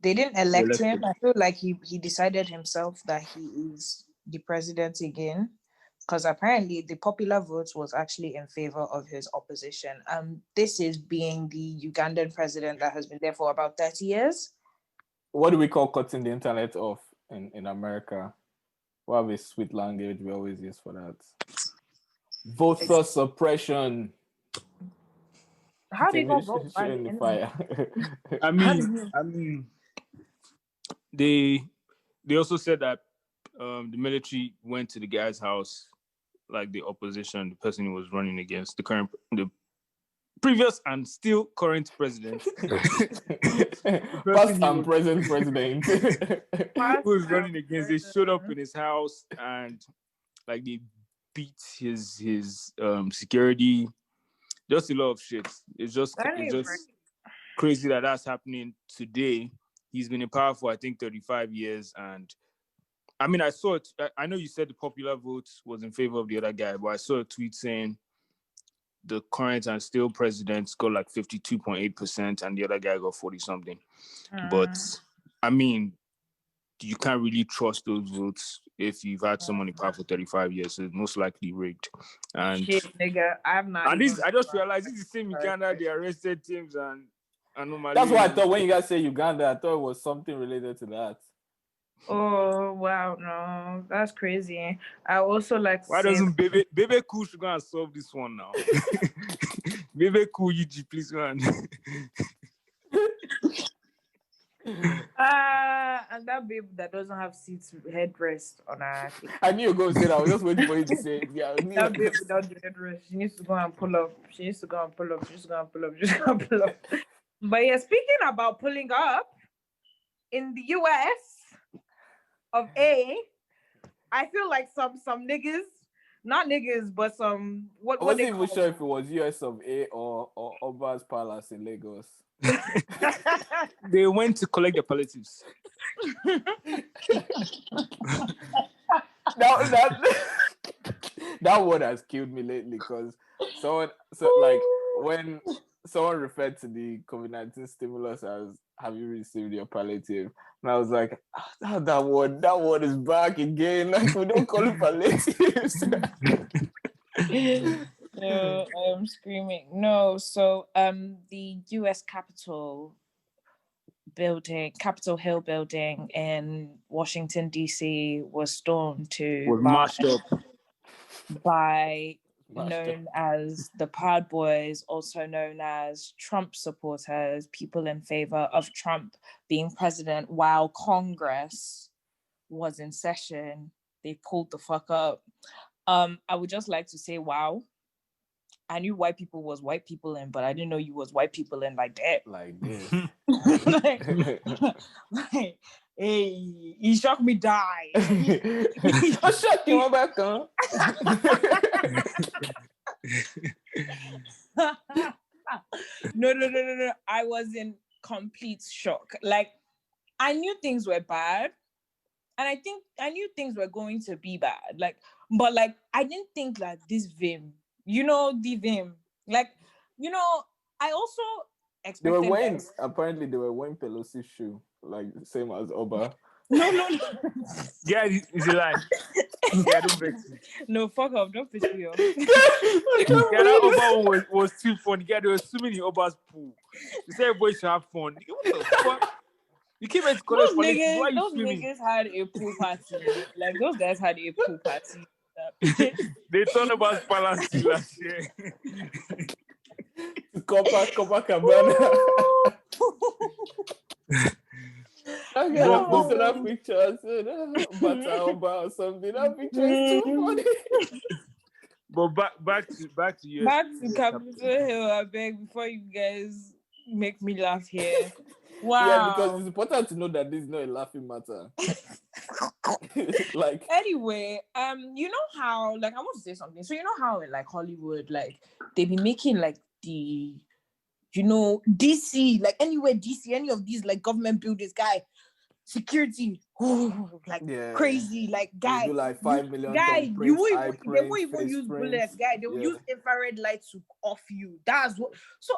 they didn't elect him. I feel like he decided himself that he is the president again, because apparently the popular vote was actually in favor of his opposition. This is being the Ugandan president that has been there for about 30 years. What do we call cutting the internet off in America? We have a sweet language we always use for that. Voter suppression. How do you go vote in the fire? I mean, they also said that the military went to the guy's house, like the opposition, the person who was running against the previous and still current president. Past and present president. Who was running against, they showed up in his house and like they beat his security. Just a lot of shit. It's just crazy that that's happening today. He's been in power for I think 35 years, and I mean, I saw it. I know you said the popular vote was in favor of the other guy, but I saw a tweet saying the current and still president got like 52.8% and the other guy got 40 something. But I mean, you can't really trust those votes if you've had someone in power for 35 years. So it's most likely rigged. And shit, nigga, I just realized this is the same Uganda they arrested teams and normally. That's why I thought when you guys say Uganda, I thought it was something related to that. Oh wow, no, that's crazy. I also like to Why say doesn't Baby Cool should go and solve this one now? Baby Cool, UG, please go on. And that babe that doesn't have seats headrest on her. I knew you were going to say that. I was just waiting for you to say it. Yeah, I knew That babe without the headrest. She needs to go and pull up. She needs to go and pull up. But yeah, speaking about pulling up, in the US of A, I feel like some niggas, not niggas, but some what I wasn't they even call sure if it was US of A or Oba's Palace in Lagos. They went to collect the palliatives. That word has killed me lately because when someone referred to the COVID-19 stimulus as "have you received your palliative?" and I was like, that word is back again. Like, we don't call it palliatives. No, I'm screaming. No, so the US Capitol Hill building in Washington DC was stormed Mashed up by known as the Proud Boys, also known as Trump supporters, people in favor of Trump being president while Congress was in session. They pulled the fuck up. I would just like to say, wow. I knew white people was white people in, but I didn't know you was white people in like that. Like this. like, hey, he shocked me die. He shocked you back, huh? No. I was in complete shock. Like, I knew things were bad. And I knew things were going to be bad. Like, but like, I didn't think like this vim, the vim. Like, I also expected apparently they were wearing Pelosi's shoe, like same as Oba. No. Yeah, it's a lie. Yeah, don't vex me. No, fuck off, don't piss me off. Yeah, that Oba one was too funny. Yeah, there were swimming in Oba's pool. They said everybody should have fun. What the fuck? You came to college for late. Why are you swimming? Niggas had a pool party. Like, those guys had a pool party. They thought about balance last year. Copacabana. Okay, I posted that picture. I said, Bata or something. That picture is too funny. But back to US. Back to Capitol Hill, I beg, before you guys make me laugh here. Wow. Yeah, because it's important to know that this is not a laughing matter. Like, anyway, you know how, like, I want to say something. So you know how in like Hollywood, like they be making like the, DC, like anywhere DC, any of these like government buildings, guy, security, crazy, like guy, do like 5 million guy, they won't even use bullets, guy. They will use infrared lights to off you. That's what. So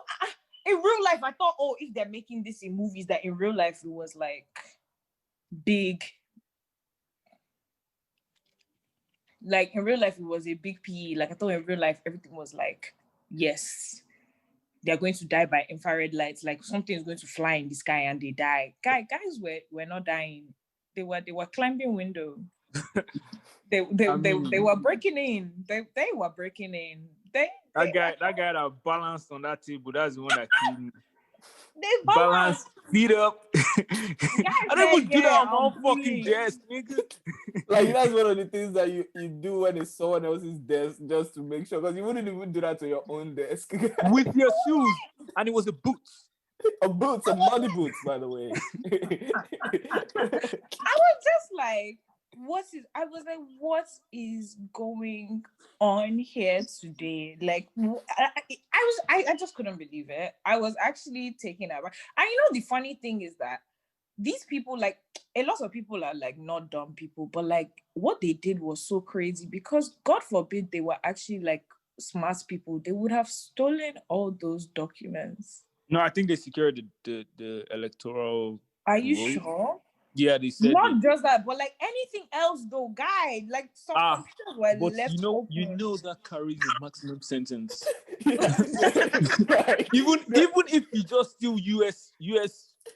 in real life, I thought, if they're making this in movies, that in real life it was like big. Like in real life, it was a big PE. Like I thought in real life, everything was like, yes, they're going to die by infrared lights. Like something is going to fly in the sky and they die. Guys were not dying. They were climbing window. They were breaking in. They were breaking in. That guy that balanced on that table. That's the one that killed me. They balanced, feet up. I don't even do that on my own fucking desk, nigga. Like, that's one of the things that you do when it's someone else's desk, just to make sure, because you wouldn't even do that to your own desk. With your shoes. And it was a boots. A muddy boots, by the way. I was just like, what is going on here today? Like, I just couldn't believe it. I was actually taken aback. And the funny thing is that these people, like, a lot of people are like not dumb people, but like what they did was so crazy, because God forbid they were actually like smart people, they would have stolen all those documents. No, I think they secured the electoral. Are you sure? Yeah, they said not just that, but like anything else though, guy. Like some computers were but left open. That carries a maximum sentence. Even if you just steal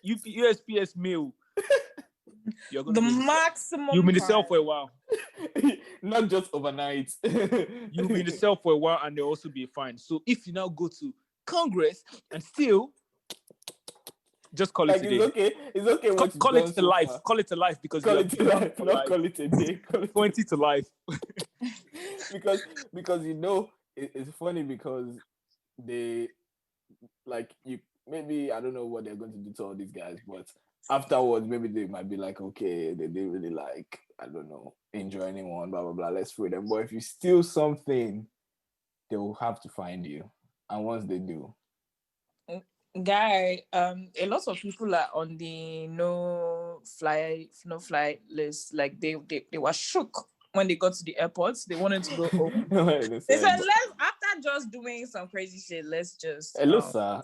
USPS mail, You're The gonna maximum. You've been in the cell for a while. Not just overnight. You'll be in the cell for a while, and they'll also be fine. So if you now go to Congress and still just call it a day. It's okay. Call it a life. Call it a life because call it a life. Not life. Call it a day. 20 to life. because it's funny because they you maybe I don't know what they're going to do to all these guys, but afterwards maybe they might be like, okay, they didn't really I don't know, enjoy anyone, blah blah blah. Let's free them. But if you steal something, they will have to find you, and once they do, guy, a lot of people are on the no fly list. Like they were shook when they got to the airports. They wanted to go home. They said, after just doing some crazy shit, let's just hello sir.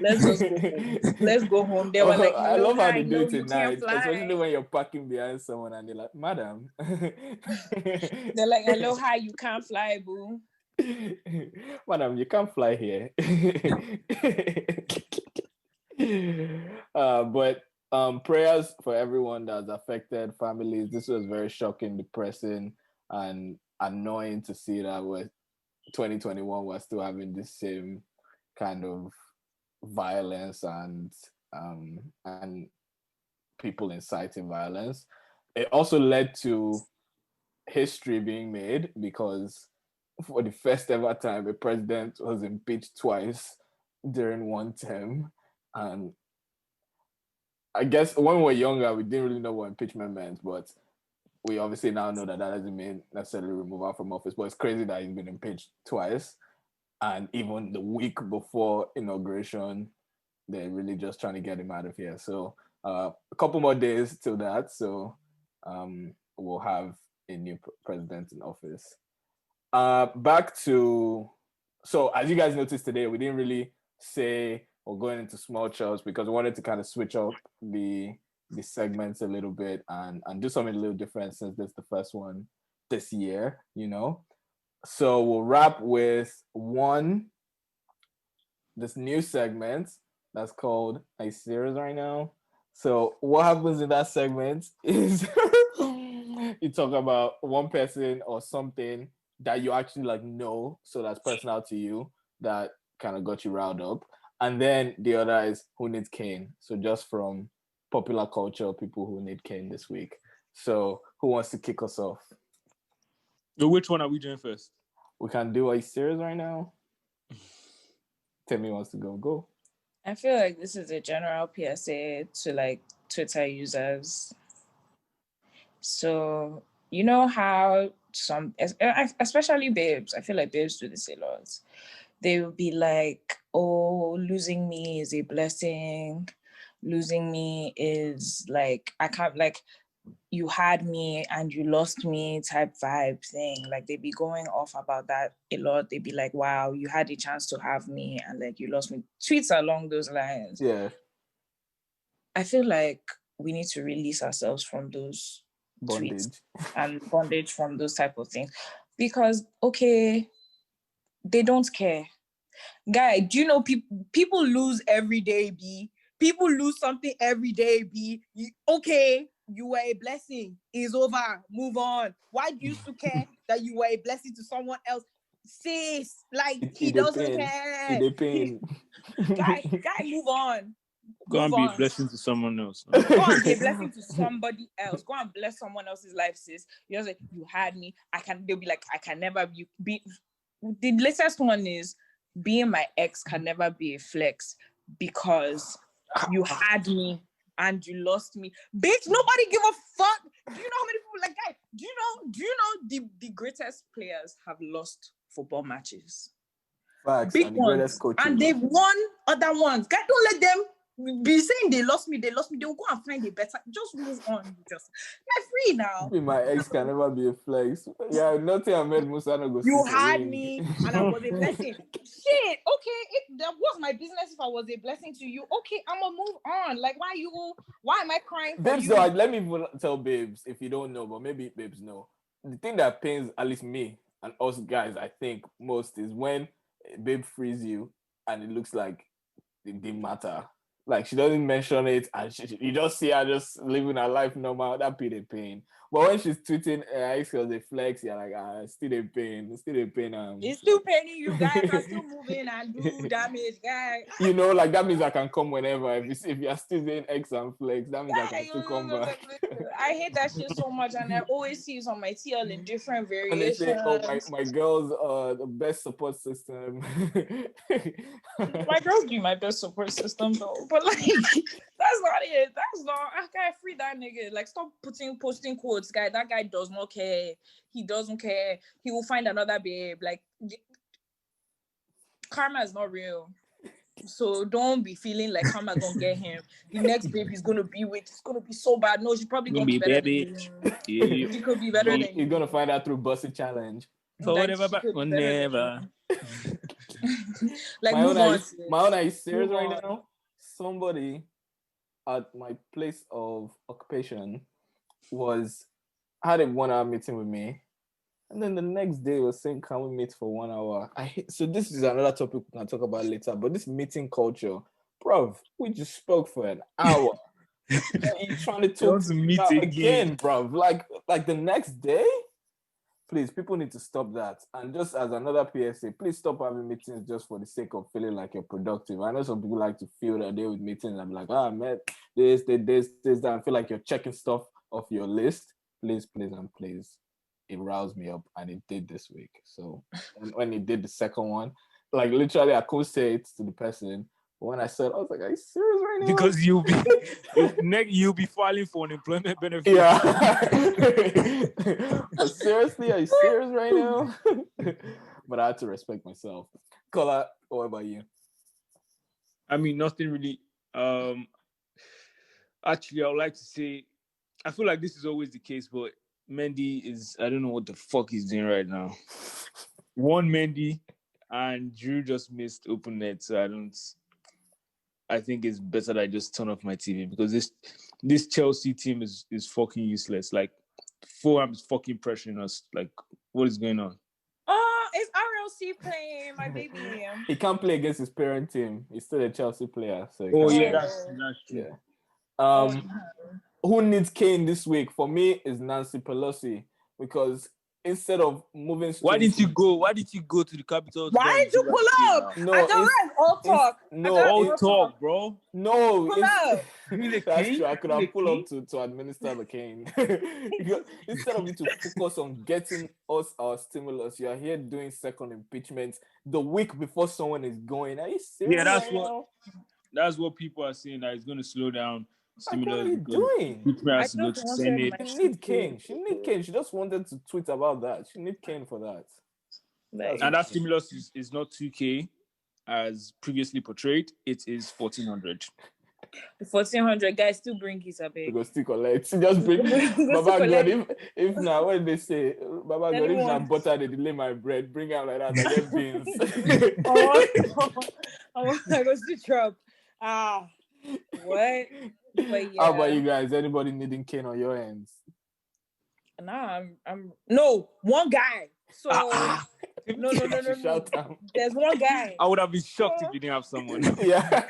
Let's just go home. Let's go home. They were like, I love how they do it you tonight, can't fly. especially when you're parking behind someone and they're like, madam. They're like, hello, hi, you can't fly, boo. Madam, you can't fly here. But prayers for everyone that's affected, families. This was very shocking, depressing, and annoying to see that with 2021 we're still having the same kind of violence and people inciting violence. It also led to history being made because for the first ever time, a president was impeached twice during one term. And I guess when we were younger, we didn't really know what impeachment meant, but we obviously now know that doesn't mean necessarily removal from office. But it's crazy that he's been impeached twice. And even the week before inauguration, they're really just trying to get him out of here. So a couple more days till that. So we'll have a new president in office. Back to, so as you guys noticed today, we didn't really say or going into small chows because we wanted to kind of switch up the segments a little bit and do something a little different since this is the first one this year, you know. So we'll wrap with this new segment that's called a series right now. So what happens in that segment is you talk about one person or something that you actually know, so that's personal to you, that kind of got you riled up. And then the other is who needs cane. So just from popular culture, people who need cane this week. So who wants to kick us off? So which one are we doing first? We can do a series right now. Temi wants to go. I feel like this is a general PSA to Twitter users. So you know how some, especially babes, I feel like babes do this a lot. They will be like, oh, losing me is a blessing. Losing me is I can't, you had me and you lost me type vibe thing. Like they be going off about that a lot. They be like, wow, you had a chance to have me and you lost me. Tweets along those lines. Yeah. I feel like we need to release ourselves from those tweets and bondage from those type of things. Because, okay, they don't care. Guy, do you know people lose every day, B? People lose something every day, B. You were a blessing. It's over. Move on. Why do you still care that you were a blessing to someone else? Sis, he doesn't care. It depends. Guy, move on. Go and be a blessing to someone else. Go and be a blessing to somebody else. Go and bless someone else's life, sis. You had me. They'll be like, I can never be. The latest one is being my ex can never be a flex because you had me and you lost me. Bitch, nobody give a fuck. Do you know how many people guys? Do you know the greatest players have lost football matches? Facts, big ones, and they've won other ones. Guys, don't let them be saying they lost me. They'll go and find a better. Just move on. You're free now. My ex can never be a flex. Yeah, nothing I made Musa no go. You had me and I was a blessing. Shit, okay. That was my business if I was a blessing to you. Okay, I'm gonna move on. Why am I crying for babes, you? so let me tell babes, if you don't know, but maybe babes know. The thing that pains at least me and us guys, I think most, is when a babe frees you and it looks like it didn't matter. Like she doesn't mention it, and you just see her just living her life normal. That be the pain. But when she's tweeting, icks girls they flex. You're like, still a pain. It's still paining you guys. Are still moving and do damage, guys. You know, like that means I can come whenever. If you're still doing X and flex, that means I can still come back. I hate that shit so much, and I always see it on my TL in different variations. And they say, "Oh, my girls are the best support system." My girls be my best support system though, but like that's not it. That's not. I can't free that nigga. Like, stop posting quotes, guy. That guy does not care. He doesn't care. He will find another babe. Like, karma is not real. So don't be feeling like karma gonna get him. The next babe he's gonna be with, it's gonna be so bad. No, she's probably gonna be better than you. Yeah. She could be better than you. You're gonna find out through Bussitchallenge. Forever, but never. Like, my own are you serious right now? Somebody at my place of occupation had a 1 hour meeting with me. And then the next day was saying, can we meet for 1 hour? So this is another topic we can talk about later, but this meeting culture, bruv, we just spoke for an hour. You're trying to talk to me again, bruv. Like the next day? Please, people need to stop that. And just as another PSA, please stop having meetings just for the sake of feeling like you're productive. I know some people like to feel that day with meetings. I'm like, man, this, that. I feel like you're checking stuff off your list. Please, and please. It roused me up, and it did this week. So when it did the second one, like literally I could say it to the person, but when I said, I was like, are you serious right now? Because you'll be filing for unemployment benefits. Yeah. But seriously, are you serious right now? But I had to respect myself. Kola, what about you? I mean, nothing really. Actually, I would like to say, I feel like this is always the case, but Mendy is, I don't know what the fuck he's doing right now. One Mendy and Drew just missed open net, so I think it's better that I just turn off my TV, because this Chelsea team is fucking useless. Like, Fulham is fucking pressuring us. Like, what is going on? It's RLC playing, my baby. He can't play against his parent team. He's still a Chelsea player. So that's true. Yeah. Who needs Kane this week? For me, is Nancy Pelosi, because instead of moving, why did you go to the capital? Why did you pull up? No, I don't like all talk. All talk, bro. No, pull up. That's true. I could have pulled up to administer the cane. Instead of you to focus on getting us our stimulus, you are here doing second impeachment the week before someone is going. Are you serious? Yeah, that's what people are saying, that it's going to slow down stimulus. What are you doing? She need Kane. She just wanted to tweet about that. She need Kane for that. And that stimulus is not 2K as previously portrayed. It is 1,400. 1,400, guys, still bring his up. Because still collect. Just bring. Baba God, if now when they say Baba God, if not butter, they delay my bread. Bring out like that. I get beans. I go to drop. What? But yeah. How about you guys? Anybody needing Kane on your ends? Nah, I'm no one guy. So no. There's one guy. I would have been shocked if you didn't have someone. Yeah.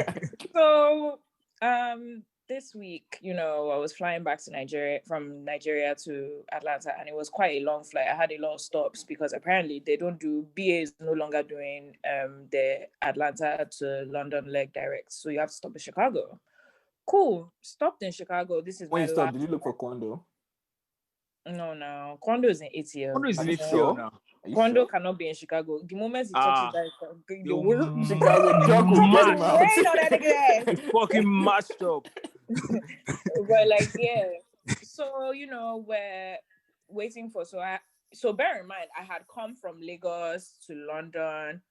So this week, I was flying back to from Nigeria to Atlanta, and it was quite a long flight. I had a lot of stops because apparently they don't do BA is no longer doing the Atlanta to London leg direct. So you have to stop in Chicago. Cool. Stopped in Chicago. This is when you stopped, did you look for Kwando? No. Kwando is in ATL. Kwando is in ATL now. Kwando cannot be in Chicago. The moment he touches that, Chicago joke will get him out. It's fucking matched up. But like, yeah. So, we're waiting for, so bear in mind, I had come from Lagos to London,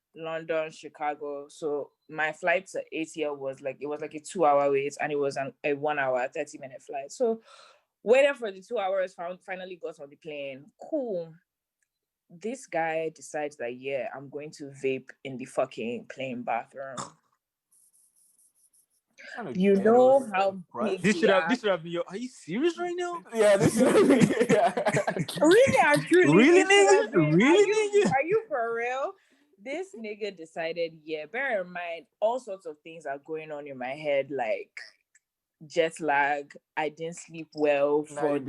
Chicago. So my flight to ATL was like a 2 hour wait, and it was a 1 hour, 30-minute flight. So waiting for the 2 hours, finally got on the plane. Cool. This guy decides that, I'm going to vape in the fucking plane bathroom. You know how big this should have been your. Are you serious right now? Yeah, this is really. I'm truly. Really, nigga? Really, nigga? Are you for real? this nigga decided, bear in mind, all sorts of things are going on in my head, like jet lag. I didn't sleep well for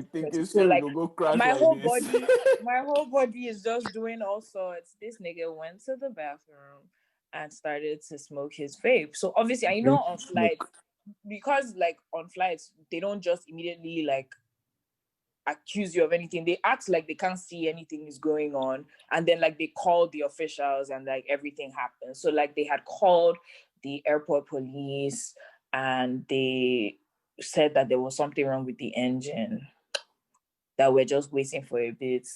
so like go crash my whole body is just doing all sorts. This nigga went to the bathroom and started to smoke his vape. So obviously, I know on flights, because like on flights, they don't just immediately like accuse you of anything. They act like they can't see anything is going on, and then like they call the officials and like everything happens. So like they had called the airport police and they said that there was something wrong with the engine, that we're just waiting for a bit.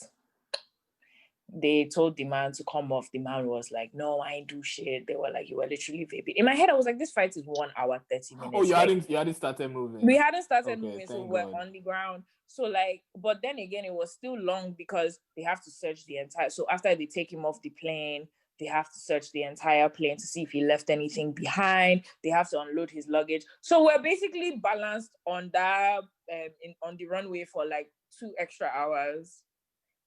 They told the man to come off. The man was like, no, I ain't do shit. They were like, you were literally vaping. In my head, I was like, this fight is 1 hour, 30 minutes. Oh, you hadn't started moving. We hadn't started moving, so we're on the ground. So like, but then again, it was still long because they have to search the entire. So after they take him off the plane, they have to search the entire plane to see if he left anything behind. They have to unload his luggage. So we're basically balanced on that on the runway for like 2 extra hours.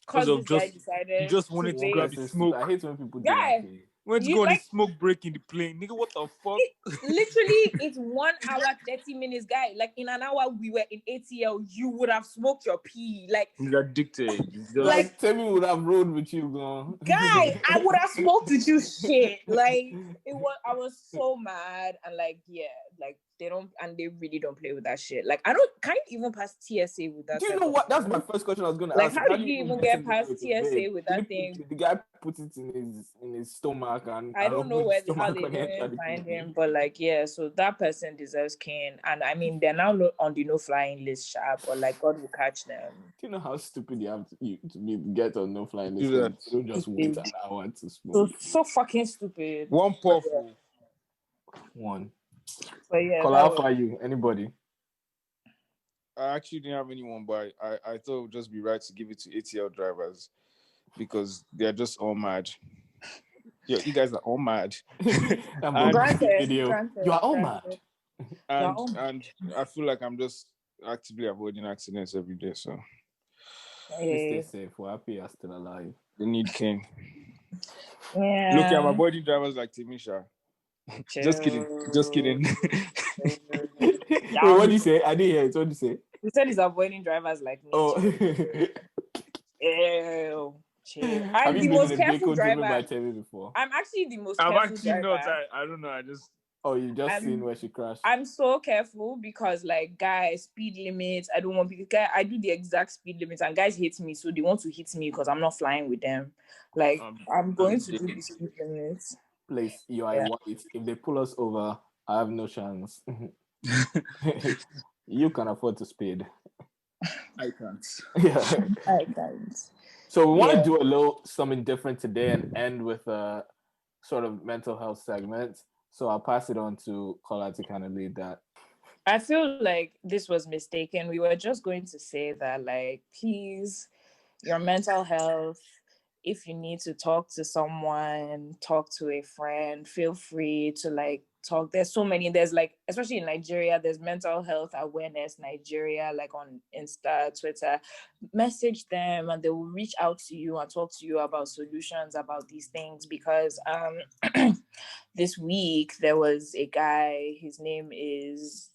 Because this guy decided he just wanted to grab his smoke. I hate when people do that. Went to go on the smoke break in the plane. Nigga, what the fuck? Literally, it's 1 hour, 30 minutes, guy. Like, in an hour, we were in ATL, you would have smoked your pee. Like, he's addicted. Like, Temi would have rolled with you, girl. Guy, I would have smoked with you, shit. Like, I was so mad. And, like, like, they really don't play with that shit. Like, can't you even pass TSA with that? Do you know what? That's my first question I was going to ask. Like, how did you even get past TSA with that thing? The guy put it in his stomach, and I don't know how they didn't find him, but like, so that person deserves cane. And I mean, they're now on the no-flying list, sharp, or like God will catch them. Do you know how stupid you have to be to get on no-flying list? You don't just wait an hour to smoke. So fucking stupid. One puff. One. But yeah, how far you? Anybody? I actually didn't have anyone, but I thought it would just be right to give it to ATL drivers because they're just all mad. Yeah, you guys are all mad. Granted. You are all mad. And I feel like I'm just actively avoiding accidents every day. So stay safe. We're happy you're still alive. They need cane. Yeah. Look, I'm avoiding drivers like Timisha. Just kidding. Wait, what did you say? I didn't hear it. What did you say? He said he's avoiding drivers like me. Oh. Ew. I'm the most careful driver. By Temi before? I'm actually the most careful driver. I don't know. Oh, you just seen where she crashed? I'm so careful because, like, guys, speed limits. I don't want people. I do the exact speed limits, and guys hate me, so they want to hit me because I'm not flying with them. Like, I'm going to do the speed limits. Please, you are white. If they pull us over, I have no chance. You can afford to speed. I can't. Yeah, I can't. So we want to do something different today and end with a sort of mental health segment. So I'll pass it on to Kola to kind of lead that. I feel like this was mistaken. We were just going to say that, like, please, your mental health, if you need to talk to someone, talk to a friend, feel free to, like, talk. There's so many. There's, like, especially in Nigeria, there's mental health awareness Nigeria, like on Insta, Twitter. Message them and they will reach out to you and talk to you about solutions about these things. Because this week there was a guy, his name is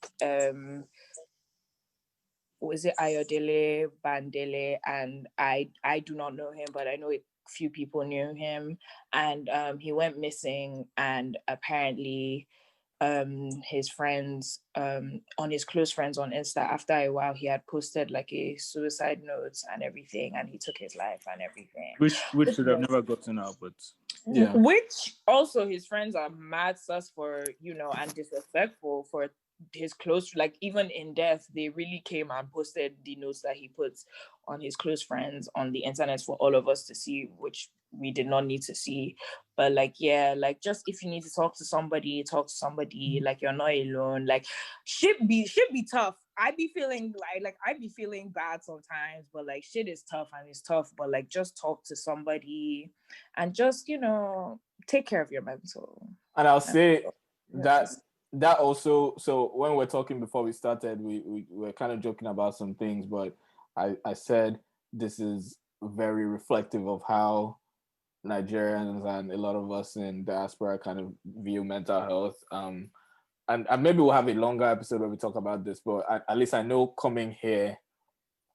was it Ayodele Bandele, and I do not know him, but I know a few people knew him, and he went missing, and apparently his friends, on his close friends on Insta, after a while he had posted like a suicide note and everything, and he took his life and everything. Which should have never gotten out, but yeah. Which also his friends are mad sus for, and disrespectful for his close, like even in death, they really came and posted the notes that he puts on his close friends on the internet for all of us to see, which we did not need to see. But like, just if you need to talk to somebody, like you're not alone. Like shit be tough. I be feeling bad sometimes, but like shit is tough and it's tough, but like just talk to somebody and just, take care of your mental. And I'll say that also, so when we're talking before we started, we were kind of joking about some things, but I said this is very reflective of how Nigerians and a lot of us in diaspora kind of view mental health. And maybe we'll have a longer episode where we talk about this, but at least I know coming here,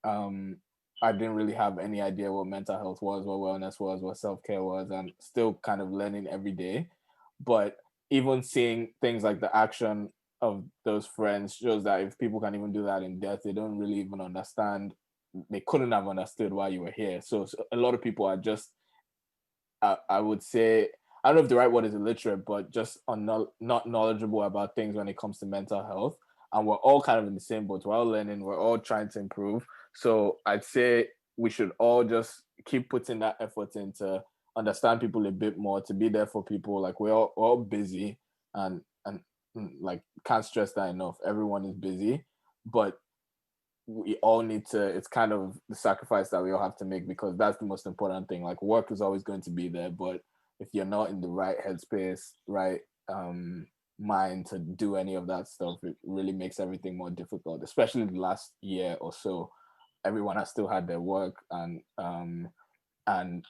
I didn't really have any idea what mental health was, what wellness was, what self-care was, and still kind of learning every day. But even seeing things like the action of those friends shows that if people can even do that in death, they don't really even understand. They couldn't have understood why you were here. So a lot of people are just, I would say, I don't know if the right word is illiterate, but just not knowledgeable about things when it comes to mental health. And we're all kind of in the same boat. We're all learning. We're all trying to improve. So I'd say we should all just keep putting that effort in to understand people a bit more, to be there for people. Like we're all busy and like can't stress that enough. Everyone is busy, but we all need to, it's kind of the sacrifice that we all have to make, because that's the most important thing. Like work is always going to be there, but if you're not in the right headspace, right mind to do any of that stuff, it really makes everything more difficult, especially the last year or so. Everyone has still had their work and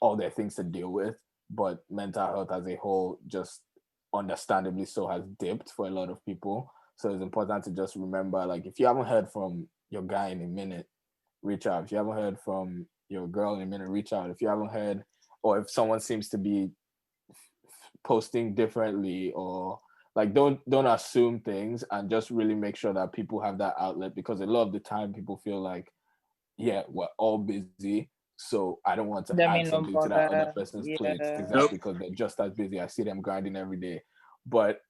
all their things to deal with, but mental health as a whole, just understandably so, has dipped for a lot of people. So it's important to just remember, like, if you haven't heard from your guy in a minute, reach out. If you haven't heard from your girl in a minute, reach out. If you haven't heard, or if someone seems to be posting differently, or like, don't assume things, and just really make sure that people have that outlet, because a lot of the time people feel like, yeah, we're all busy, so I don't want to That add mean no something to that other bother. person's plate. Yeah. Exactly, because they're just as busy. I see them grinding every day. But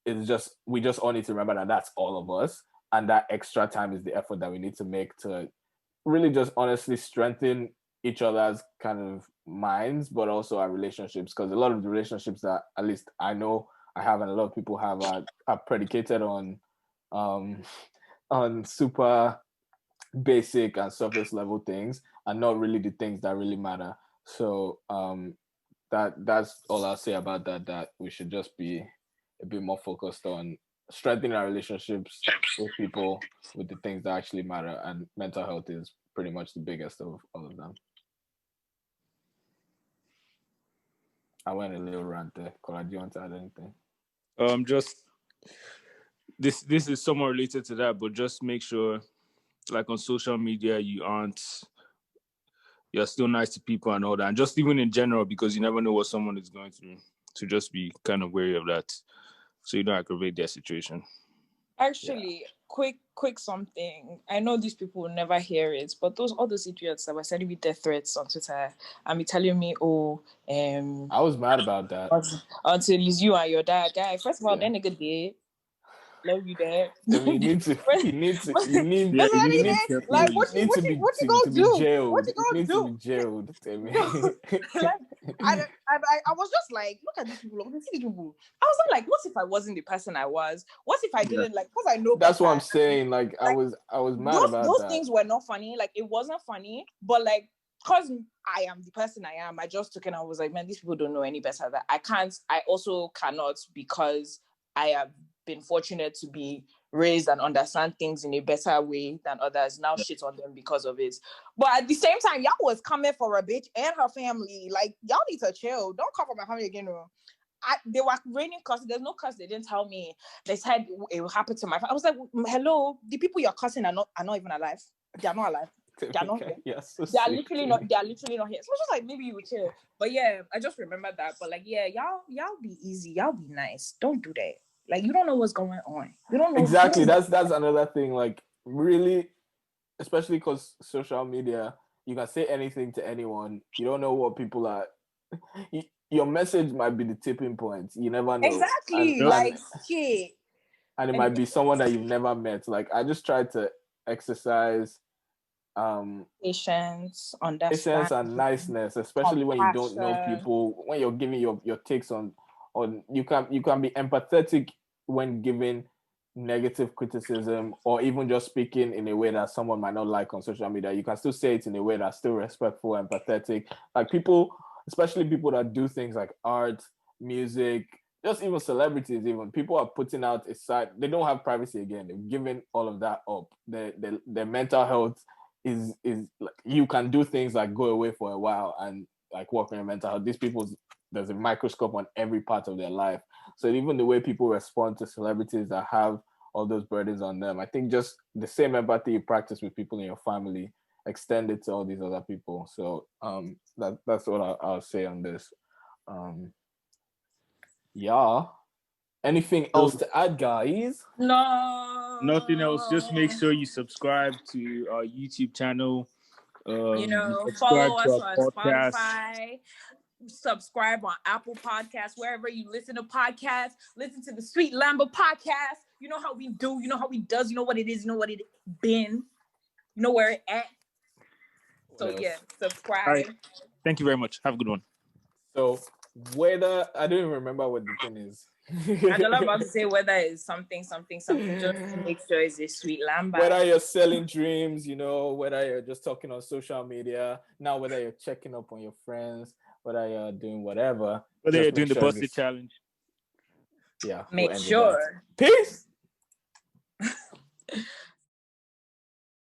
it's just, we just all need to remember that that's all of us, and that extra time is the effort that we need to make to really just honestly strengthen each other's kind of minds, but also our relationships. Because a lot of the relationships that at least I know I have, and a lot of people have, are predicated on super basic and surface level things, and not really the things that really matter. So that's all I'll say about that, that we should just be a bit more focused on strengthening our relationships with people, with the things that actually matter, and mental health is pretty much the biggest of all of them. I went a little rant there. Kola, do you want to add anything? Just this is somewhat related to that, but just make sure, like on social media, you're still nice to people and all that, and just even in general, because you never know what someone is going through. To just be kind of wary of that, so you don't aggravate their situation. Actually, quick something. I know these people will never hear it, but all those idiots that were sending me death threats on Twitter and be telling me, I was mad about that. Until it's you and your dad. Guy, first of all, that nigga did. Love you, dad. I mean, you need to like, what you gonna do? Jailed. What you gonna do? To be jailed. I was just like, look at these people. Look at these people. I was like, what if I wasn't the person I was? What if I didn't, like, because I know that's what I'm saying. Like, I was mad about those that. things were not funny. Like, it wasn't funny, but like, because I am the person I am, I just took it and I was like, man, these people don't know any better. That I also cannot, because I have been fortunate to be raised and understand things in a better way than others. Now shit on them because of it. But at the same time, y'all was coming for a bitch and her family. Like, y'all need to chill. Don't come for my family again. They were raining cussing. There's no cuss. They didn't tell me. They said it will happen to my family. I was like, hello, the people you're cussing are not even alive. They are not alive. They are not here. Yes, they are literally not here. So it's just like, maybe you would chill. But yeah, I just remember that. But like, yeah, y'all be easy. Y'all be nice. Don't do that. Like, you don't know what's going on. You don't know. Exactly. That's another thing. Like, really, especially because social media, you can say anything to anyone. You don't know what people are. Your message might be the tipping point. You never know. Exactly. Shit. And it might be someone that you've never met. Like, I just try to exercise patience, patience and niceness, especially when you don't know people, when you're giving your takes on you can be empathetic when giving negative criticism, or even just speaking in a way that someone might not like on social media. You can still say it in a way that's still respectful, empathetic. Like, people, especially people that do things like art, music, just even celebrities, even people are putting out a side. They don't have privacy again. They've given all of that up. Their mental health is like, you can do things like go away for a while, and like work on your mental health. These people, there's a microscope on every part of their life. So even the way people respond to celebrities that have all those burdens on them, I think just the same empathy you practice with people in your family, extend it to all these other people. So that's what I'll say on this. Yeah. Anything else to add, guys? No. Nothing else. Just make sure you subscribe to our YouTube channel. Follow us on Spotify. Subscribe on Apple Podcasts, wherever you listen to podcasts. Listen to the Sweet Lamba podcast. You know how we do. You know how we does. You know what it is. You know what it been. You know where it at. So yeah, subscribe. All right. Thank you very much. Have a good one. So whether I don't even remember what the thing is. I don't know about to say whether it's something. Just to make sure it's a Sweet Lamba. Whether you're selling dreams, whether you're just talking on social media, now whether you're checking up on your friends, whether you're doing whatever. Whether you're doing the Bussitchallenge. Yeah. Make sure. Peace.